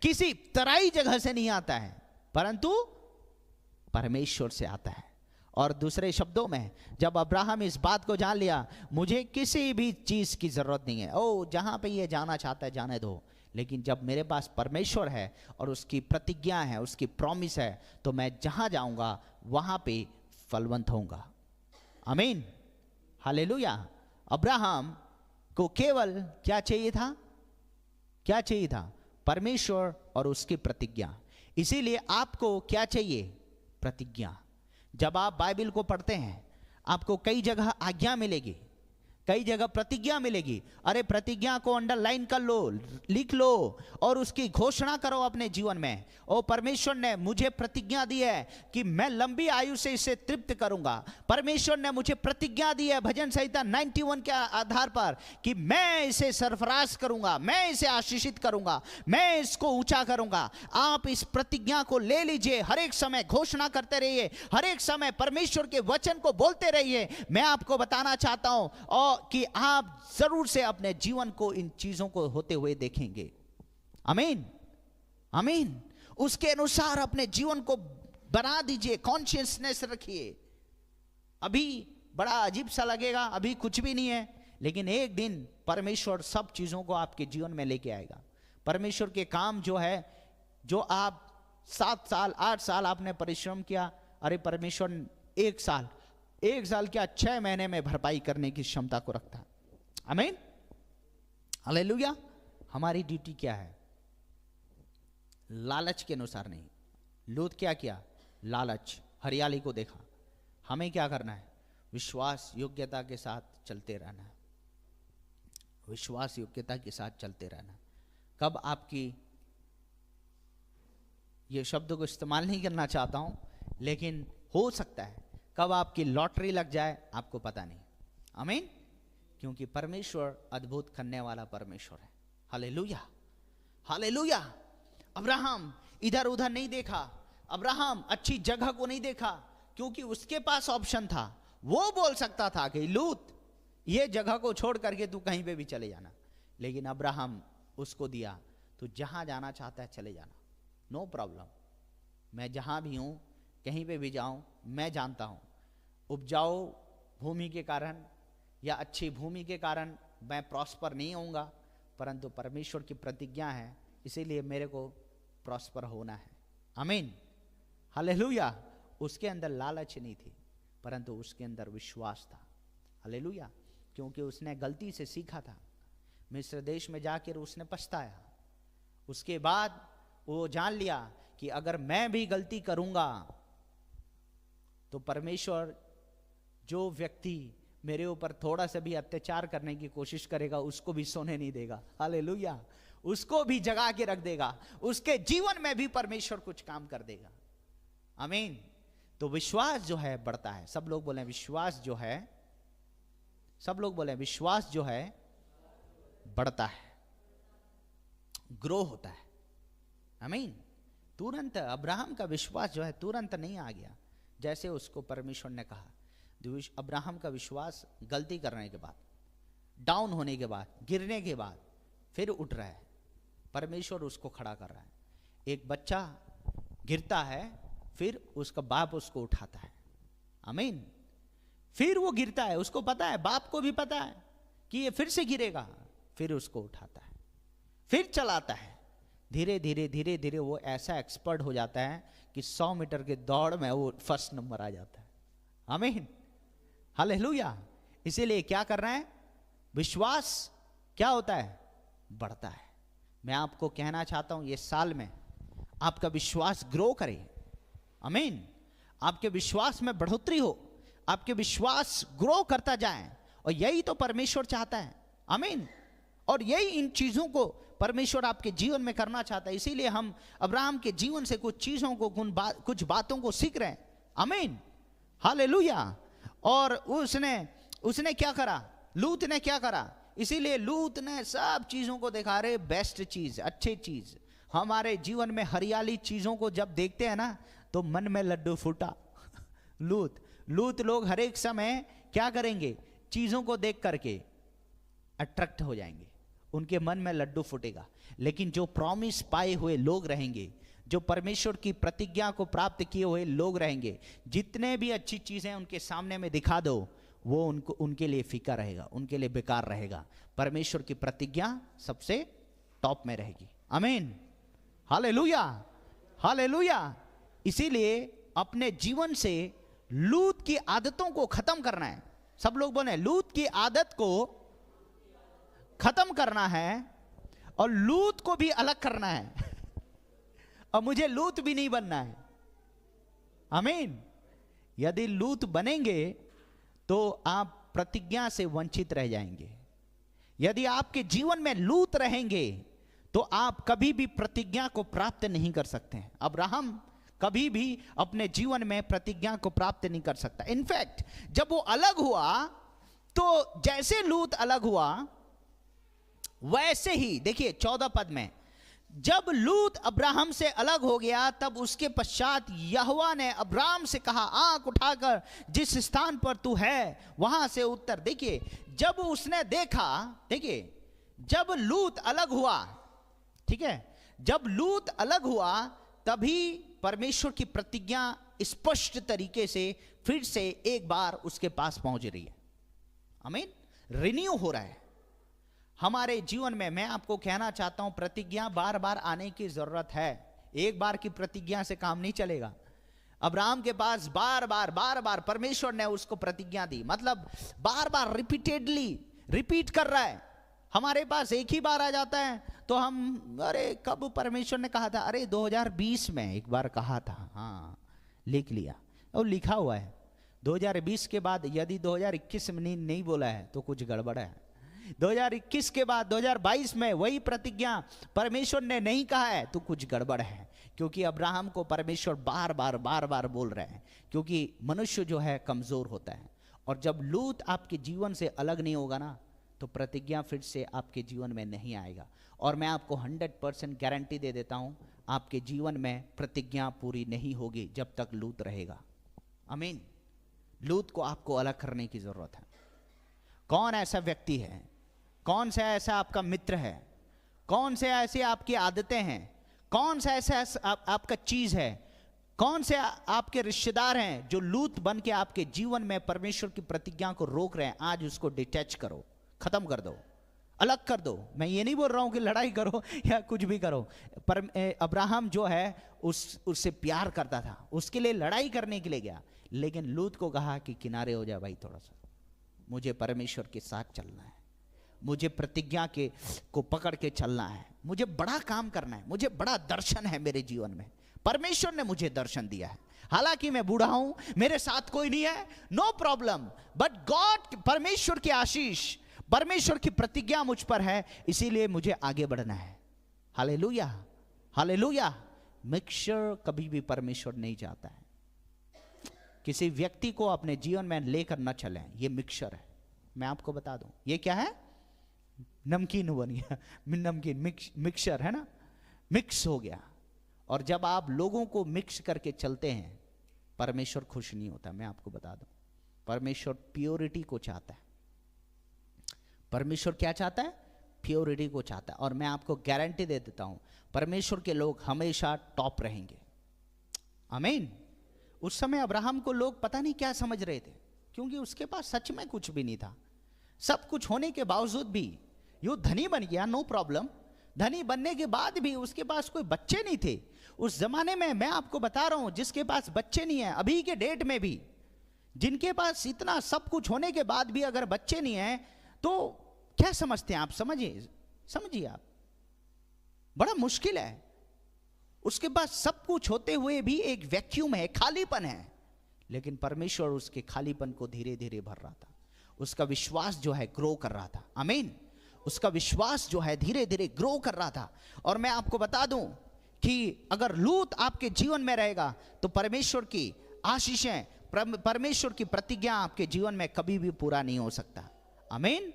किसी तराई जगह से नहीं आता है, परंतु परमेश्वर से आता है। और दूसरे शब्दों में, जब अब्राहम इस बात को जान लिया, मुझे किसी भी चीज की जरूरत नहीं है, ओ जहां पे ये जाना चाहता है जाने दो, लेकिन जब मेरे पास परमेश्वर है और उसकी प्रतिज्ञा है, उसकी प्रॉमिस है, तो मैं जहां जाऊंगा वहां पे फलवंत होऊंगा। आमीन, हालेलुया। अब्राहम को केवल क्या चाहिए था? क्या चाहिए था? परमेश्वर और उसकी प्रतिज्ञा। इसीलिए आपको क्या चाहिए? प्रतिज्ञा। जब आप बाइबल को पढ़ते हैं, आपको कई जगह आज्ञा मिलेगी, कई जगह प्रतिज्ञा मिलेगी। अरे प्रतिज्ञा को अंडरलाइन कर लो, लिख लो और उसकी घोषणा करो अपने जीवन में। ओ परमेश्वर ने मुझे प्रतिज्ञा दी है कि मैं लंबी आयु से इसे तृप्त करूंगा। परमेश्वर ने मुझे प्रतिज्ञा दी है भजन संहिता 91 के आधार पर कि मैं इसे सरफराज करूंगा, मैं इसे आशीषित करूंगा, मैं इसको ऊंचा करूंगा। आप इस प्रतिज्ञा को ले लीजिए, हर एक समय घोषणा करते रहिए, हर एक समय परमेश्वर के वचन को बोलते रहिए। मैं आपको बताना चाहता हूं और कि आप जरूर से अपने जीवन को इन चीजों को होते हुए देखेंगे। आमीन, आमीन। उसके अनुसार अपने जीवन को बना दीजिए, कॉन्शियसनेस रखिए। अभी बड़ा अजीब सा लगेगा, अभी कुछ भी नहीं है, लेकिन एक दिन परमेश्वर सब चीजों को आपके जीवन में लेके आएगा। परमेश्वर के काम जो है, जो आप 7 साल 8 साल आपने परिश्रम किया, अरे परमेश्वर 1 साल क्या 6 महीने में भरपाई करने की क्षमता को रखता है। आमीन, हालेलुया। हमारी ड्यूटी क्या है? लालच के अनुसार नहीं। लूत क्या किया? लालच, हरियाली को देखा। हमें क्या करना है? विश्वास योग्यता के साथ चलते रहना है, विश्वास योग्यता के साथ चलते रहना। कब आपकी, ये शब्द को इस्तेमाल नहीं करना चाहता हूं, लेकिन हो सकता है कब आपकी लॉटरी लग जाए आपको पता नहीं। आमीन, क्योंकि परमेश्वर अद्भुत करने वाला परमेश्वर है। Hallelujah, hallelujah. अब्राहम इधर उधर नहीं देखा, अब्राहम अच्छी जगह को नहीं देखा, क्योंकि उसके पास ऑप्शन था। वो बोल सकता था कि लूत ये जगह को छोड़ करके तू कहीं पे भी चले जाना, लेकिन अब्राहम उसको दिया, तू जहां जाना चाहता है चले जाना, नो प्रॉब्लम, मैं जहां भी हूं, कहीं पे भी जाऊं, मैं जानता हूं उपजाऊ भूमि के कारण या अच्छी भूमि के कारण मैं प्रॉस्पर नहीं होऊंगा, परंतु परमेश्वर की प्रतिज्ञा है, इसीलिए मेरे को प्रॉस्पर होना है। आमीन, हालेलुया। उसके अंदर लालच नहीं थी, परंतु उसके अंदर विश्वास था। हालेलुया, क्योंकि उसने गलती से सीखा था। मिस्र देश में जाकर उसने पछताया, उसके बाद वो जान लिया कि अगर मैं भी गलती करूंगा तो परमेश्वर, जो व्यक्ति मेरे ऊपर थोड़ा सा भी अत्याचार करने की कोशिश करेगा, उसको भी सोने नहीं देगा। हालेलुया। उसको भी जगा के रख देगा, उसके जीवन में भी परमेश्वर कुछ काम कर देगा। आमीन। तो विश्वास जो है बढ़ता है। सब लोग बोले विश्वास जो है, सब लोग बोले विश्वास जो है बढ़ता है, ग्रो होता है। आमीन। तुरंत अब्राहम का विश्वास जो है तुरंत नहीं आ गया जैसे उसको परमेश्वर ने कहा। अब्राहम का विश्वास गलती करने के बाद, डाउन होने के बाद, गिरने के बाद फिर उठ रहा है। परमेश्वर उसको खड़ा कर रहा है। एक बच्चा गिरता है, फिर उसका बाप उसको उठाता है। आमीन। फिर वो गिरता है, उसको पता है, बाप को भी पता है कि ये फिर से गिरेगा, फिर उसको उठाता है, फिर चलाता है। धीरे धीरे धीरे धीरे वो ऐसा एक्सपर्ट हो जाता है कि 100 मीटर के दौड़ में वो फर्स्ट नंबर आ जाता है। आमीन। हालेलुया। इसीलिए क्या कर रहे हैं, विश्वास क्या होता है, बढ़ता है। मैं आपको कहना चाहता हूं, ये साल में आपका विश्वास ग्रो करे। आमीन। आपके विश्वास में बढ़ोतरी हो, आपके विश्वास ग्रो करता जाए, और यही तो परमेश्वर चाहता है। आमीन। और यही इन चीजों को परमेश्वर आपके जीवन में करना चाहता है। इसीलिए हम अब्राहम के जीवन से कुछ चीजों को, कुछ बातों को सीख रहे हैं। आमीन। हालेलुया। और उसने क्या करा, लूत ने क्या करा। इसीलिए लूत ने सब चीजों को दिखा रहे, बेस्ट चीज, अच्छी चीज। हमारे जीवन में हरियाली चीजों को जब देखते हैं ना तो मन में लड्डू फूटा। लूत लोग हर एक समय क्या करेंगे, चीजों को देख करके अट्रैक्ट हो जाएंगे, उनके मन में लड्डू फूटेगा। लेकिन जो प्रॉमिस पाए हुए लोग रहेंगे, जो परमेश्वर की प्रतिज्ञा को प्राप्त किए हुए लोग रहेंगे, जितने भी अच्छी चीजें उनके सामने में दिखा दो, वो उनके लिए फीका रहेगा, उनके लिए बेकार रहेगा। परमेश्वर की प्रतिज्ञा सबसे टॉप में रहेगी। आमीन। हालेलुया। हालेलुया। इसीलिए अपने जीवन से लूत की आदतों को खत्म करना है। सब लोग बोले लूत की आदत को खत्म करना है, और लूत को भी अलग करना है। और मुझे लूत भी नहीं बनना है। आमीन। यदि लूत बनेंगे तो आप प्रतिज्ञा से वंचित रह जाएंगे। यदि आपके जीवन में लूत रहेंगे तो आप कभी भी प्रतिज्ञा को प्राप्त नहीं कर सकते हैं। अब्राहम कभी भी अपने जीवन में प्रतिज्ञा को प्राप्त नहीं कर सकता। इनफैक्ट जब वो अलग हुआ, तो जैसे लूत अलग हुआ वैसे ही, देखिए 14 पद में, जब लूत अब्राहम से अलग हो गया तब उसके पश्चात यहोवा ने अब्राहम से कहा, आंख उठाकर जिस स्थान पर तू है वहां से उत्तर। देखिए जब उसने देखा, देखिए जब लूत अलग हुआ, ठीक है, जब लूत अलग हुआ तभी परमेश्वर की प्रतिज्ञा स्पष्ट तरीके से फिर से एक बार उसके पास पहुंच रही है। आमीन। रिन्यू हो रहा है हमारे जीवन में। मैं आपको कहना चाहता हूं, प्रतिज्ञा बार बार आने की जरूरत है। एक बार की प्रतिज्ञा से काम नहीं चलेगा। अब्राहम के पास बार बार परमेश्वर ने उसको प्रतिज्ञा दी, मतलब बार बार रिपीटेडली रिपीट कर रहा है। हमारे पास एक ही बार आ जाता है तो हम, अरे कब परमेश्वर ने कहा था, अरे 2020 में एक बार कहा था, हाँ लिख लिया, और लिखा हुआ है। 2020 के बाद यदि 2021 में नहीं बोला है तो कुछ गड़बड़ है। 2021 के बाद 2022 में वही प्रतिज्ञा परमेश्वर ने नहीं कहा है तो कुछ गड़बड़ है। क्योंकि अब्राहम को परमेश्वर बार बार बोल रहे हैं, क्योंकि मनुष्य जो है कमजोर होता है। और जब लूत आपके जीवन से अलग नहीं होगा ना, तो प्रतिज्ञा फिर से आपके जीवन में नहीं आएगा। और मैं आपको 100% गारंटी दे देता हूं, आपके जीवन में प्रतिज्ञा पूरी नहीं होगी जब तक लूत रहेगा। आमीन। लूत को आपको अलग करने की जरूरत है। कौन ऐसा व्यक्ति है, कौन सा ऐसा आपका मित्र है, कौन से ऐसे आपकी आदतें हैं, कौन सा ऐसा आपका चीज है, कौन से आपके रिश्तेदार हैं जो लूत बन के आपके जीवन में परमेश्वर की प्रतिज्ञा को रोक रहे हैं। आज उसको डिटैच करो, खत्म कर दो, अलग कर दो। मैं ये नहीं बोल रहा हूं कि लड़ाई करो या कुछ भी करो। पर अब्राहम जो है उससे प्यार करता था, उसके लिए लड़ाई करने के लिए गया, लेकिन लूत को कहा कि किनारे हो जा भाई, थोड़ा सा मुझे परमेश्वर के साथ चलना है, मुझे प्रतिज्ञा को पकड़ के चलना है, मुझे बड़ा काम करना है, मुझे बड़ा दर्शन है मेरे जीवन में। परमेश्वर ने मुझे दर्शन दिया है। हालांकि मैं बूढ़ा हूं, मेरे साथ कोई नहीं है, नो प्रॉब्लम, बट गॉड, परमेश्वर की आशीष, परमेश्वर की प्रतिज्ञा मुझ पर है, इसीलिए मुझे आगे बढ़ना है। Hallelujah, hallelujah. मिक्सचर कभी भी परमेश्वर नहीं चाहता है किसी व्यक्ति को अपने जीवन में लेकर न चलें। ये मिक्सचर है, मैं आपको बता दूं, ये क्या है? नमकीन बन गया, नमकीन मिक्सचर है ना, मिक्स हो गया। और जब आप लोगों को मिक्स करके चलते हैं, परमेश्वर खुश नहीं होता। मैं आपको बता दूं, परमेश्वर प्योरिटी को चाहता है। परमेश्वर क्या चाहता है? प्योरिटी को चाहता है। और मैं आपको गारंटी दे देता हूं, परमेश्वर के लोग हमेशा टॉप रहेंगे। आमीन। उस समय अब्राहम को लोग पता नहीं क्या समझ रहे थे, क्योंकि उसके पास सच में कुछ भी नहीं था। सब कुछ होने के बावजूद भी यो धनी बन गया, नो प्रॉब्लम। धनी बनने के बाद भी उसके पास कोई बच्चे नहीं थे। उस जमाने में मैं आपको बता रहा हूं, जिसके पास बच्चे नहीं है, अभी के डेट में भी जिनके पास इतना सब कुछ होने के बाद भी अगर बच्चे नहीं है, तो क्या समझते हैं आप? समझिए आप, बड़ा मुश्किल है। उसके पास सब कुछ होते हुए भी एक वैक्यूम है, खालीपन है। लेकिन परमेश्वर उसके खालीपन को धीरे धीरे भर रहा था। उसका विश्वास जो है ग्रो कर रहा था। आमीन। उसका विश्वास जो है धीरे धीरे ग्रो कर रहा था। और मैं आपको बता दूं कि अगर लूत आपके जीवन में रहेगा तो परमेश्वर की आशीषें, परमेश्वर की प्रतिज्ञा आपके जीवन में कभी भी पूरा नहीं हो सकता। आमीन।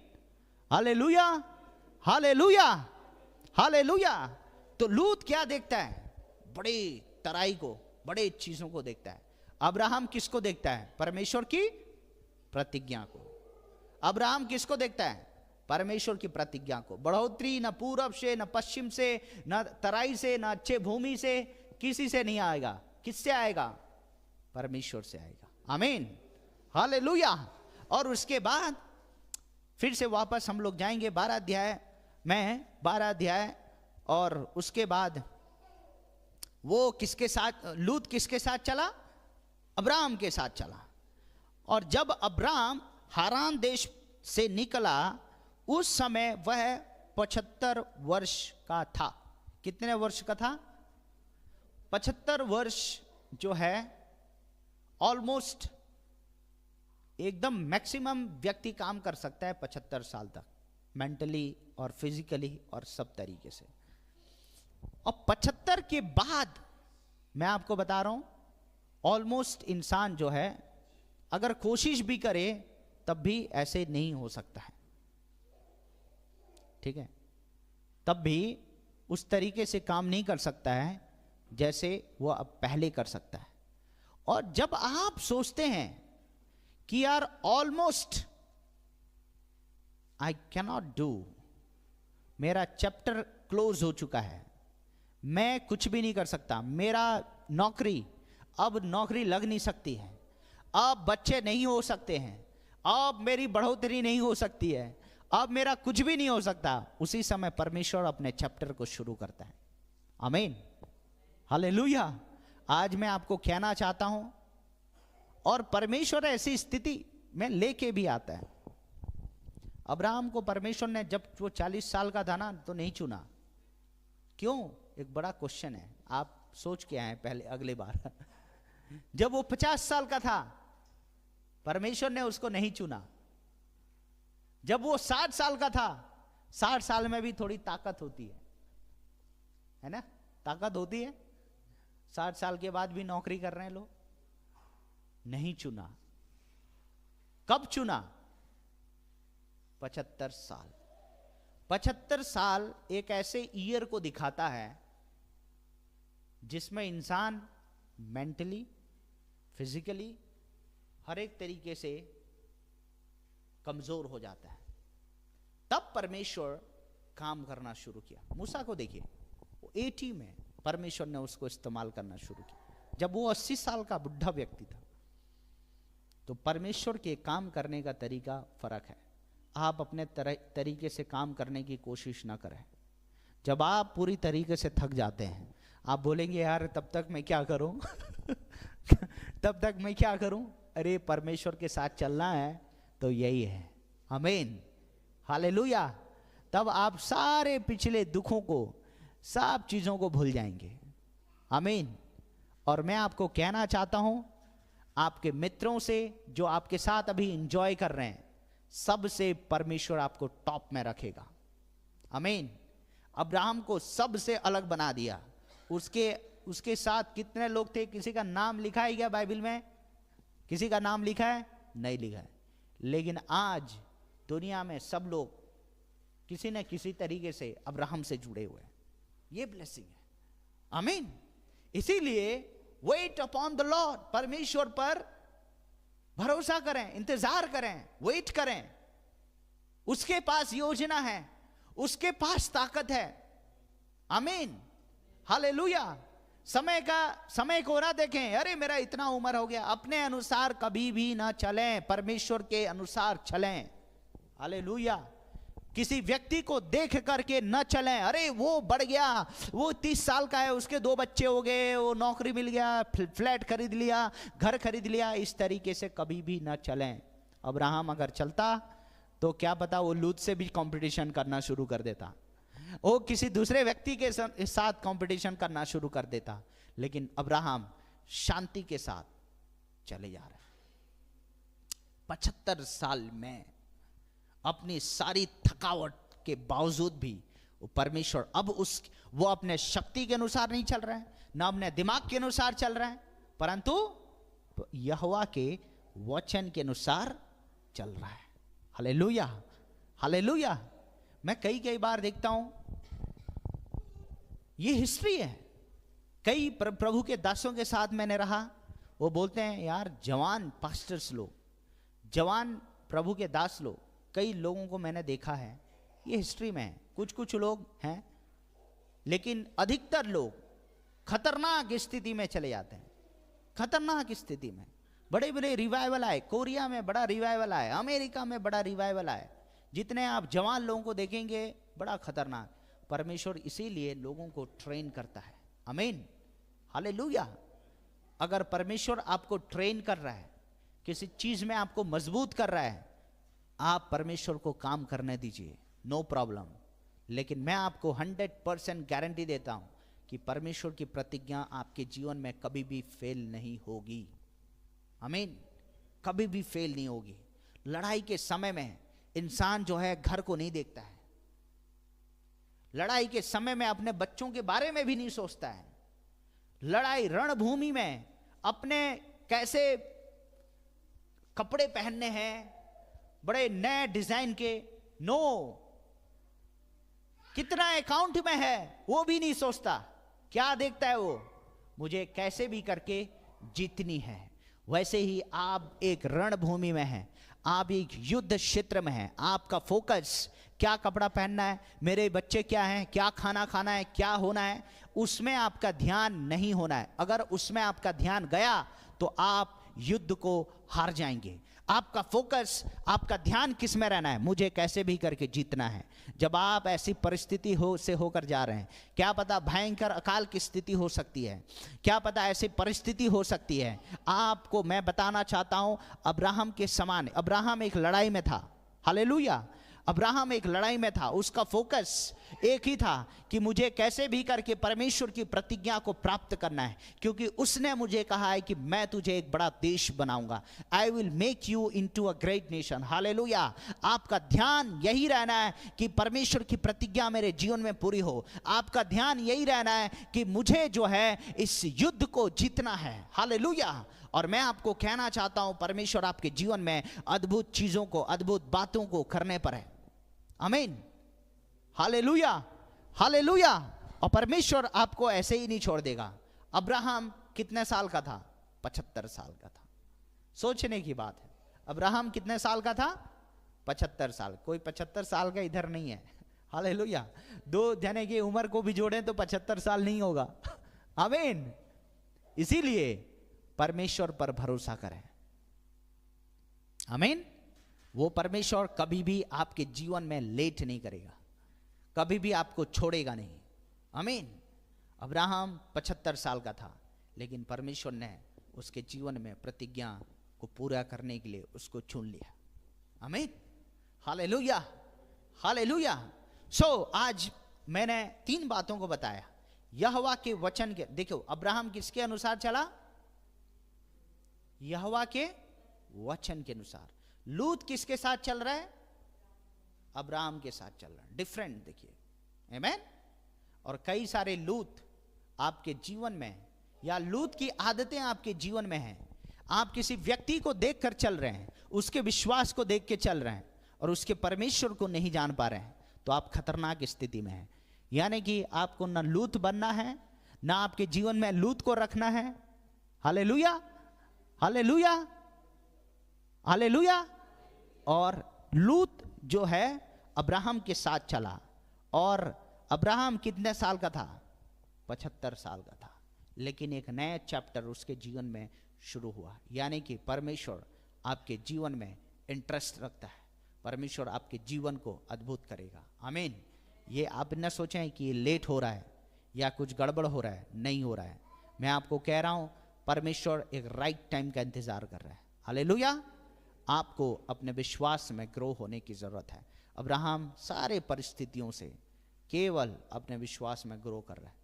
Hallelujah, hallelujah, hallelujah. तो लूत क्या देखता है? बड़े तराई को, बड़े चीजों को देखता है। अब्राहम किसको देखता है? परमेश्वर की प्रतिज्ञा को। अब्राहम किसको देखता है? परमेश्वर की प्रतिज्ञा को। बढ़ोतरी न पूरब से, न पश्चिम से, न तराई से, न अच्छे भूमि से, किसी से नहीं आएगा। किससे आएगा? परमेश्वर से आएगा। आमीन, हालेलुया। और उसके बाद फिर से वापस हम लोग जाएंगे 12 अध्याय, और उसके बाद वो किसके साथ, लूत किसके साथ चला? अब्राहम के साथ चला। और जब अब्राहम हारान देश से निकला, उस समय वह 75 वर्ष का था। कितने वर्ष का था? 75 वर्ष जो है ऑलमोस्ट एकदम मैक्सिमम व्यक्ति काम कर सकता है 75 साल तक, मेंटली और फिजिकली और सब तरीके से। और 75 के बाद मैं आपको बता रहा हूं, ऑलमोस्ट इंसान जो है अगर कोशिश भी करे तब भी ऐसे नहीं हो सकता है। ठीक है, तब भी उस तरीके से काम नहीं कर सकता है जैसे वो अब पहले कर सकता है। और जब आप सोचते हैं कि यार ऑलमोस्ट आई कैनॉट डू, मेरा चैप्टर क्लोज हो चुका है, मैं कुछ भी नहीं कर सकता, मेरा नौकरी अब नौकरी लग नहीं सकती है, अब बच्चे नहीं हो सकते हैं, अब मेरी बढ़ोतरी नहीं हो सकती है, अब मेरा कुछ भी नहीं हो सकता, उसी समय परमेश्वर अपने चैप्टर को शुरू करता है। आमीन, हालेलुया। आज मैं आपको कहना चाहता हूं, और परमेश्वर ऐसी स्थिति में लेके भी आता है। अब्राहम को परमेश्वर ने जब वो 40 साल का था ना, तो नहीं चुना। क्यों? एक बड़ा क्वेश्चन है, आप सोच के आए पहले अगले बार। जब वो 50 साल का था, परमेश्वर ने उसको नहीं चुना। जब वो 60 साल का था, 60 साल में भी थोड़ी ताकत होती है ना, ताकत होती है। 60 साल के बाद भी नौकरी कर रहे हैं लोग। नहीं चुना। कब चुना? 75 साल। 75 साल एक ऐसे ईयर को दिखाता है जिसमें इंसान मेंटली, फिजिकली, हर एक तरीके से कमजोर हो जाता है। तब परमेश्वर काम करना शुरू किया। मूसा को देखिए, वो 80 में परमेश्वर ने उसको इस्तेमाल करना शुरू किया। जब वो 80 साल का बुढ़ा व्यक्ति था, तो परमेश्वर के काम करने का तरीका फर्क है। आप अपने तरीके से काम करने की कोशिश ना करें। जब आप पूरी तरीके से थक जाते हैं, आप बोलेंगे यार तब तक मैं क्या करूं? तब तक मैं क्या करूं? अरे परमेश्वर के साथ चलना है तो यही है। आमीन, हालेलुया। तब आप सारे पिछले दुखों को, सब चीजों को भूल जाएंगे। आमीन, और मैं आपको कहना चाहता हूं, आपके मित्रों से जो आपके साथ अभी एंजॉय कर रहे हैं, सबसे परमेश्वर आपको टॉप में रखेगा। आमीन। अब्राहम को सबसे अलग बना दिया। उसके साथ कितने लोग थे? किसी का नाम लिखा है क्या बाइबल में? किसी का नाम लिखा है? नहीं लिखा है। लेकिन आज दुनिया में सब लोग किसी न किसी तरीके से अब्राहम से जुड़े हुए हैं। ये ब्लेसिंग है। आमीन। इसीलिए वेट अपॉन द लॉर्ड, परमेश्वर पर भरोसा करें, इंतजार करें, वेट करें। उसके पास योजना है, उसके पास ताकत है। आमीन। हालेलुया। समय को ना देखें, अरे मेरा इतना उम्र हो गया। अपने अनुसार कभी भी ना चलें, परमेश्वर के अनुसार चलें। हालेलुया। किसी व्यक्ति को देख करके न चलें, अरे वो बढ़ गया, वो 30 साल का है, उसके 2 बच्चे हो गए, वो नौकरी मिल गया, फ्लैट खरीद लिया, घर खरीद लिया। इस तरीके से कभी भी न चलें। अब्राहम अगर चलता तो क्या पता वो लूत से भी कंपटीशन करना शुरू कर देता, वो किसी दूसरे व्यक्ति के साथ कंपटीशन करना शुरू कर देता। लेकिन अब्राहम शांति के साथ चले जा रहे। 75 साल में अपनी सारी थकावट के बावजूद भी वो परमेश्वर, अब वो अपने शक्ति के अनुसार नहीं चल रहा है, ना अपने दिमाग के अनुसार चल रहा है, परंतु यहोवा के वचन के अनुसार चल रहा है। Hallelujah, hallelujah. मैं कई बार देखता हूं, ये हिस्ट्री है। कई प्रभु के दासों के साथ मैंने रहा, वो बोलते हैं यार जवान पास्टर्स लोग, जवान प्रभु के दास लोग, कई लोगों को मैंने देखा है, ये हिस्ट्री में है। कुछ लोग हैं, लेकिन अधिकतर लोग खतरनाक स्थिति में चले जाते हैं। खतरनाक स्थिति में बड़े बड़े रिवाइवल आए, कोरिया में बड़ा रिवाइवल आया, अमेरिका में बड़ा रिवाइवल आया। जितने आप जवान लोगों को देखेंगे बड़ा खतरनाक। परमेश्वर इसीलिए लोगों को ट्रेन करता है। आमीन, हालेलुया। अगर परमेश्वर आपको ट्रेन कर रहा है, किसी चीज में आपको मजबूत कर रहा है, आप परमेश्वर को काम करने दीजिए, नो प्रॉब्लम। लेकिन मैं आपको 100% गारंटी देता हूं कि परमेश्वर की प्रतिज्ञा आपके जीवन में कभी भी फेल नहीं होगी। आमीन, कभी भी फेल नहीं होगी। लड़ाई के समय में इंसान जो है घर को नहीं देखता है, लड़ाई के समय में अपने बच्चों के बारे में भी नहीं सोचता है। लड़ाई रणभूमि में अपने कैसे कपड़े पहनने हैं, बड़े नए डिजाइन के, नो, कितना अकाउंट में है वो भी नहीं सोचता। क्या देखता है वो? मुझे कैसे भी करके जीतनी है। वैसे ही आप एक रणभूमि में हैं, आप एक युद्ध क्षेत्र में हैं। आपका फोकस क्या कपड़ा पहनना है, मेरे बच्चे क्या हैं, क्या खाना खाना है, क्या होना है, उसमें आपका ध्यान नहीं होना है। अगर उसमें आपका ध्यान गया तो आप युद्ध को हार जाएंगे। आपका फोकस, आपका ध्यान किस में रहना है? मुझे कैसे भी करके जीतना है। जब आप ऐसी परिस्थिति से होकर जा रहे हैं, क्या पता भयंकर अकाल की स्थिति हो सकती है, क्या पता ऐसी परिस्थिति हो सकती है। आपको मैं बताना चाहता हूं, अब्राहम के समान, अब्राहम एक लड़ाई में था। हालेलुया। अब्राहम एक लड़ाई में था, उसका फोकस एक ही था कि मुझे कैसे भी करके परमेश्वर की प्रतिज्ञा को प्राप्त करना है, क्योंकि उसने मुझे कहा है कि मैं तुझे एक बड़ा देश बनाऊंगा। I will make you into a great nation. Hallelujah. आपका ध्यान यही रहना है कि परमेश्वर की प्रतिज्ञा मेरे जीवन में पूरी हो। आपका ध्यान यही रहना है कि मुझे जो है इस युद्ध को जीतना है। हालेलुया। और मैं आपको कहना चाहता हूं, परमेश्वर आपके जीवन में अद्भुत चीजों को, अद्भुत बातों को करने पर है। आमीन, हालेलुया, हालेलुया। और परमेश्वर आपको ऐसे ही नहीं छोड़ देगा। अब्राहम कितने साल का था? 75 साल का था। सोचने की बात है, अब्राहम कितने साल का था? 75 साल। कोई 75 साल का इधर नहीं है। हालेलुया। 2 जने की उम्र को भी जोड़ें तो 75 साल नहीं होगा। आमीन। इसीलिए परमेश्वर पर भरोसा करें। आमीन। वो परमेश्वर कभी भी आपके जीवन में लेट नहीं करेगा, कभी भी आपको छोड़ेगा नहीं। आमीन। अब्राहम 75 साल का था, लेकिन परमेश्वर ने उसके जीवन में प्रतिज्ञा को पूरा करने के लिए उसको चुन लिया। आमीन, हालेलुया, हालेलुया। सो आज मैंने 3 बातों को बताया यहोवा के वचन के, देखो अब्राहम किसके अनुसार चला? यहोवा के वचन के अनुसार। लूत किसके साथ चल रहा है? अब्राहम के साथ चल रहा है। डिफरेंट देखिए, आमेन। और कई सारे लूत आपके जीवन में, या लूत की आदतें आपके जीवन में हैं। आप किसी व्यक्ति को देखकर चल रहे हैं, उसके विश्वास को देख के चल रहे हैं और उसके परमेश्वर को नहीं जान पा रहे हैं, तो आप खतरनाक स्थिति में हैं। यानी कि आपको ना लूत बनना है, ना आपके जीवन में लूत को रखना है। Hallelujah, hallelujah, hallelujah. और लूत जो है अब्राहम के साथ चला, और अब्राहम कितने साल का था? 75 साल का था। लेकिन एक नया चैप्टर उसके जीवन में शुरू हुआ। यानी कि परमेश्वर आपके जीवन में इंटरेस्ट रखता है, परमेश्वर आपके जीवन को अद्भुत करेगा। आमीन। ये आप न सोचें कि लेट हो रहा है या कुछ गड़बड़ हो रहा है, नहीं हो रहा है। मैं आपको कह रहा हूं, परमेश्वर एक राइट टाइम का इंतजार कर रहा है। हालेलुया। आपको अपने विश्वास में ग्रो होने की जरूरत है। अब्राहम सारे परिस्थितियों से केवल अपने विश्वास में ग्रो कर रहा है।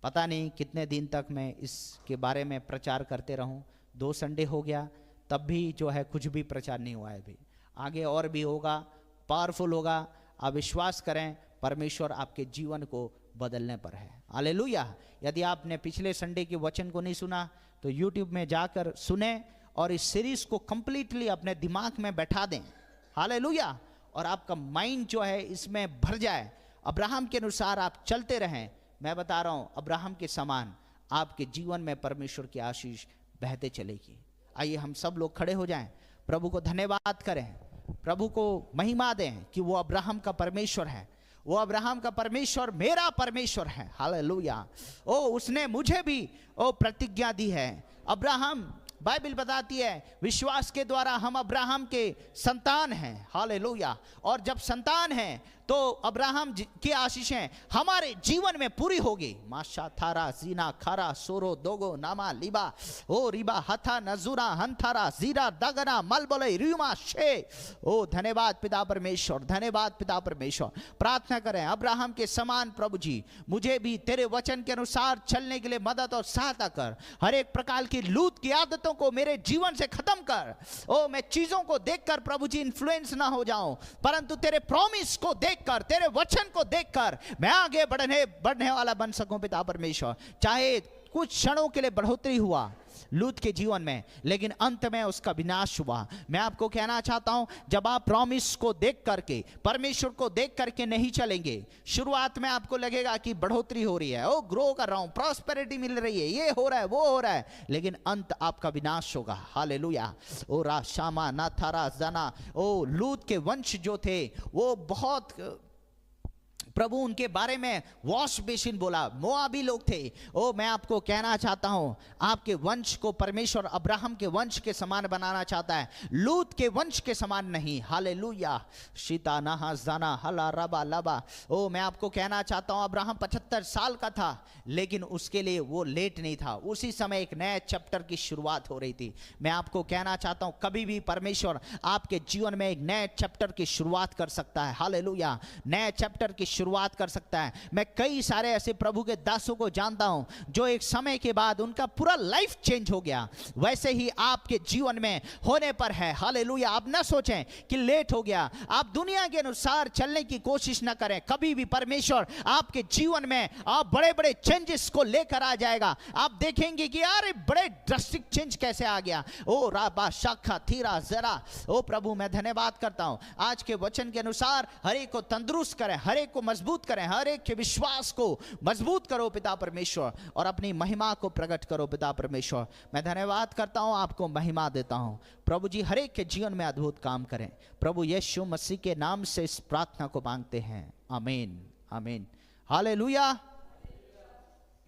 पता नहीं कितने दिन तक मैं इसके बारे में प्रचार करते रहूं। 2 संडे हो गया, तब भी जो है कुछ भी प्रचार नहीं हुआ है। अभी आगे और भी होगा, पावरफुल होगा। आप विश्वास करें, परमेश्वर आपके जीवन को बदलने पर है। हालेलुया। यदि आपने पिछले संडे के वचन को नहीं सुना तो यूट्यूब में जाकर सुने और इस सीरीज को कंप्लीटली अपने दिमाग में बैठा दें। हालेलुया। और आपका माइंड जो है इसमें भर जाए, अब्राहम के अनुसार आप चलते रहें। मैं बता रहा हूं, अब्राहम के समान आपके जीवन में परमेश्वर की आशीष बहते चलेगी। आइए हम सब लोग खड़े हो जाएं, प्रभु को धन्यवाद करें, प्रभु को महिमा दें कि वो अब्राहम का परमेश्वर है। वो अब्राहम का परमेश्वर मेरा परमेश्वर है। हालेलुया। ओ उसने मुझे भी ओ प्रतिज्ञा दी है। अब्राहम, बाइबल बताती है, विश्वास के द्वारा हम अब्राहम के संतान हैं। हालेलुया। और जब संतान हैं तो अब्राहम की आशीषें हमारे जीवन में पूरी होगी। माशा थारा जीना खारा सोरो दोगो नामा लिबा ओ रिबा हथा नजुरा हंथारा जीरा दगना मलबले रिमा शे। ओ धन्यवाद पिता परमेश्वर, धन्यवाद पिता परमेश्वर। प्रार्थना करें, अब्राहम के समान प्रभु जी मुझे भी तेरे वचन के अनुसार चलने के लिए मदद और सहायता कर। हर एक प्रकार की लूत की आदतों को मेरे जीवन से खत्म कर। ओ मैं चीजों को देखकर प्रभु जी इन्फ्लुएंस ना हो जाऊं, परंतु तेरे प्रॉमिस को देखकर, तेरे वचन को देखकर मैं आगे बढ़ने वाला बन सकूं पिता परमेश्वर। चाहे कुछ क्षणों के लिए बढ़ोतरी हुआ लूत के जीवन में, लेकिन अंत में उसका विनाश हुआ। मैं आपको कहना चाहता हूं, जब आप प्रॉमिस को देख करके, परमेश्वर को देख करके नहीं चलेंगे, शुरुआत में आपको लगेगा कि बढ़ोतरी हो रही है, ओ ग्रो कर रहा हूं, प्रॉस्पेरिटी मिल रही है, ये हो रहा है, वो हो रहा है, लेकिन अंत आपका विनाश होगा। हालेलुया। ओ राशामा नाथारा जना। ओ लूत के वंश जो थे वो बहुत, प्रभु उनके बारे में वॉश बेसिन बोला, मोआबी लोग थे। ओ मैं आपको कहना चाहता हूं, आपके वंश को परमेश्वर अब्राहम के वंश के समान बनाना चाहता है, लूत के वंश के समान नहीं। हालेलुया। सीता नहा जाना हला रबा लबा। ओ मैं आपको कहना चाहता हूं, अब्राहम 75 साल का था, लेकिन उसके लिए वो लेट नहीं था। उसी समय एक नए चैप्टर की शुरुआत हो रही थी। मैं आपको कहना चाहता हूं, कभी भी परमेश्वर आपके जीवन में एक नए चैप्टर की शुरुआत कर सकता है। हालेलुया। नए चैप्टर की शुरुआत कर सकता है। मैं कई सारे ऐसे प्रभु के दासों को जानता हूं जो एक समय के बाद उनका पूरा लाइफ चेंज हो गया। वैसे ही आपके जीवन में होने पर है। हालेलुया। आप ना सोचें कि लेट हो गया, आप दुनिया के अनुसार चलने की कोशिश ना करें। कभी भी परमेश्वर आपके जीवन में आप बड़े बड़े चेंजेस को लेकर आ जाएगा। आप देखेंगे कि यार बड़े ड्रास्टिक चेंज कैसे आ गया। ओ राबा शाखा थीरा जरा। ओ प्रभु मैं धन्यवाद करता हूं, आज के वचन के अनुसार हर एक को तंदुरुस्त करें, हर एक को मजबूत करें, हर एक के विश्वास को मजबूत करो पिता परमेश्वर, और अपनी महिमा को प्रकट करो पिता परमेश्वर। मैं धन्यवाद करता हूं, आपको महिमा देता हूं। प्रभु जी हर एक के जीवन में अद्भुत काम करें। प्रभु यीशु मसीह के नाम से इस प्रार्थना को मांगते हैं। आमीन, आमीन, हालेलुया।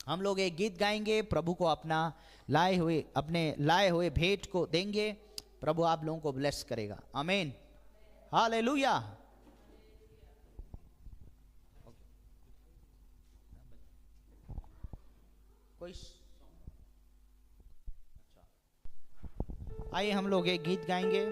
हम लोग एक गीत गाएंगे, प्रभु को अपने लाए हुए भेंट को देंगे। प्रभु आप लोगों को ब्लेस करेगा। आमीन, हालेलुया। कोई आइए हम लोग एक गीत गाएंगे।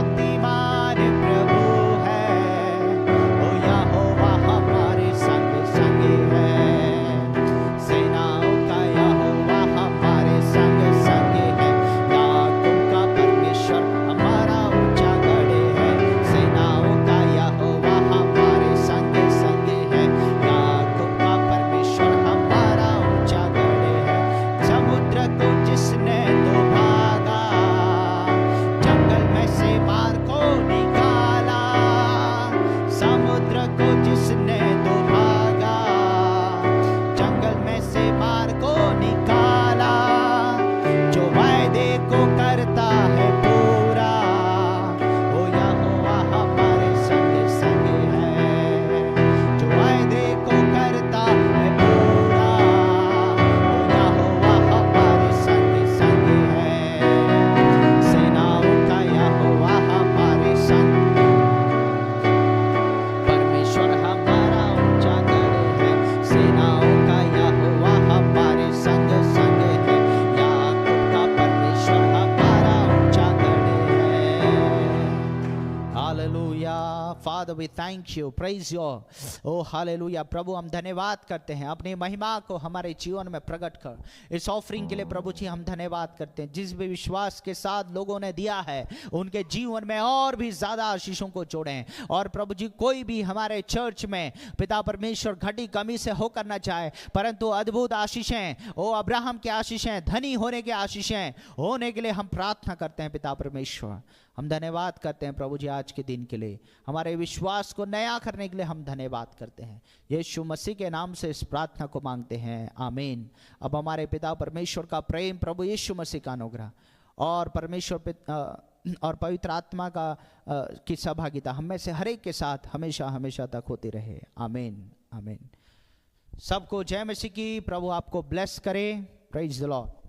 शक्तिमान प्रभु है, ओ यहोवा हमारे संग संग है, सेनाओं का यहोवा हमारे संग संग है, याकूब का परमेश्वर हमारा ऊंचा गढ़ है, सेनाओं का यहोवा हमारे संग संग है, याकूब का परमेश्वर हमारा ऊंचा गढ़ है। समुद्र को जिसने तो भागा, जंगल में से मार को निकाला, समुद्र को जिसने तो भागा, जंगल में से मार को निकाला, जो वायदे को करता है पूरा, ओ यहोवा हमारे संग संग है, जो वायदे को करता है पूरा, ओ यहोवा हमारे संग संग है, सेनाओं का यहोवा हमारे संग, परमेश्वर हमारा ऊंचा गढ़ है, सेनाओं का यहोवा हमारे संग संग है, याकूब का परमेश्वर हमारा ऊंचा गढ़ है। Hallelujah. Father we thank you, praise you, O hallelujah. प्रभु हम धन्यवाद करते हैं, अपनी महिमा को हमारे जीवन में प्रकट कर। इस ऑफरिंग के लिए प्रभु जी हम धन्यवाद करते हैं, जिस भी विश्वास के साथ लोगों ने दिया है उनके जीवन में और भी ज्यादा आशीषों को जोड़ें। और प्रभु जी कोई भी हमारे चर्च में पिता परमेश्वर घटी कमी से होकर न जाए, परंतु अद्भुत आशीषें, ओ अब्राहम की आशीषें, धनी होने की आशीषें होने के लिए हम प्रार्थना करते हैं। पिता परमेश्वर हम धन्यवाद करते हैं प्रभु जी आज के दिन के लिए, हमारे विश्वास को नया करने के लिए हम धन्यवाद करते हैं। यीशु मसीह के नाम से इस प्रार्थना को मांगते हैं, आमीन। अब हमारे पिता परमेश्वर का प्रेम, प्रभु यीशु मसीह का अनुग्रह और परमेश्वर और पवित्र आत्मा का की सहभागिता हम में से हर एक के साथ हमेशा हमेशा तक होती रहे, आमीन आमीन। सबको जय मसीह की। प्रभु आपको ब्लेस करे। Praise the Lord.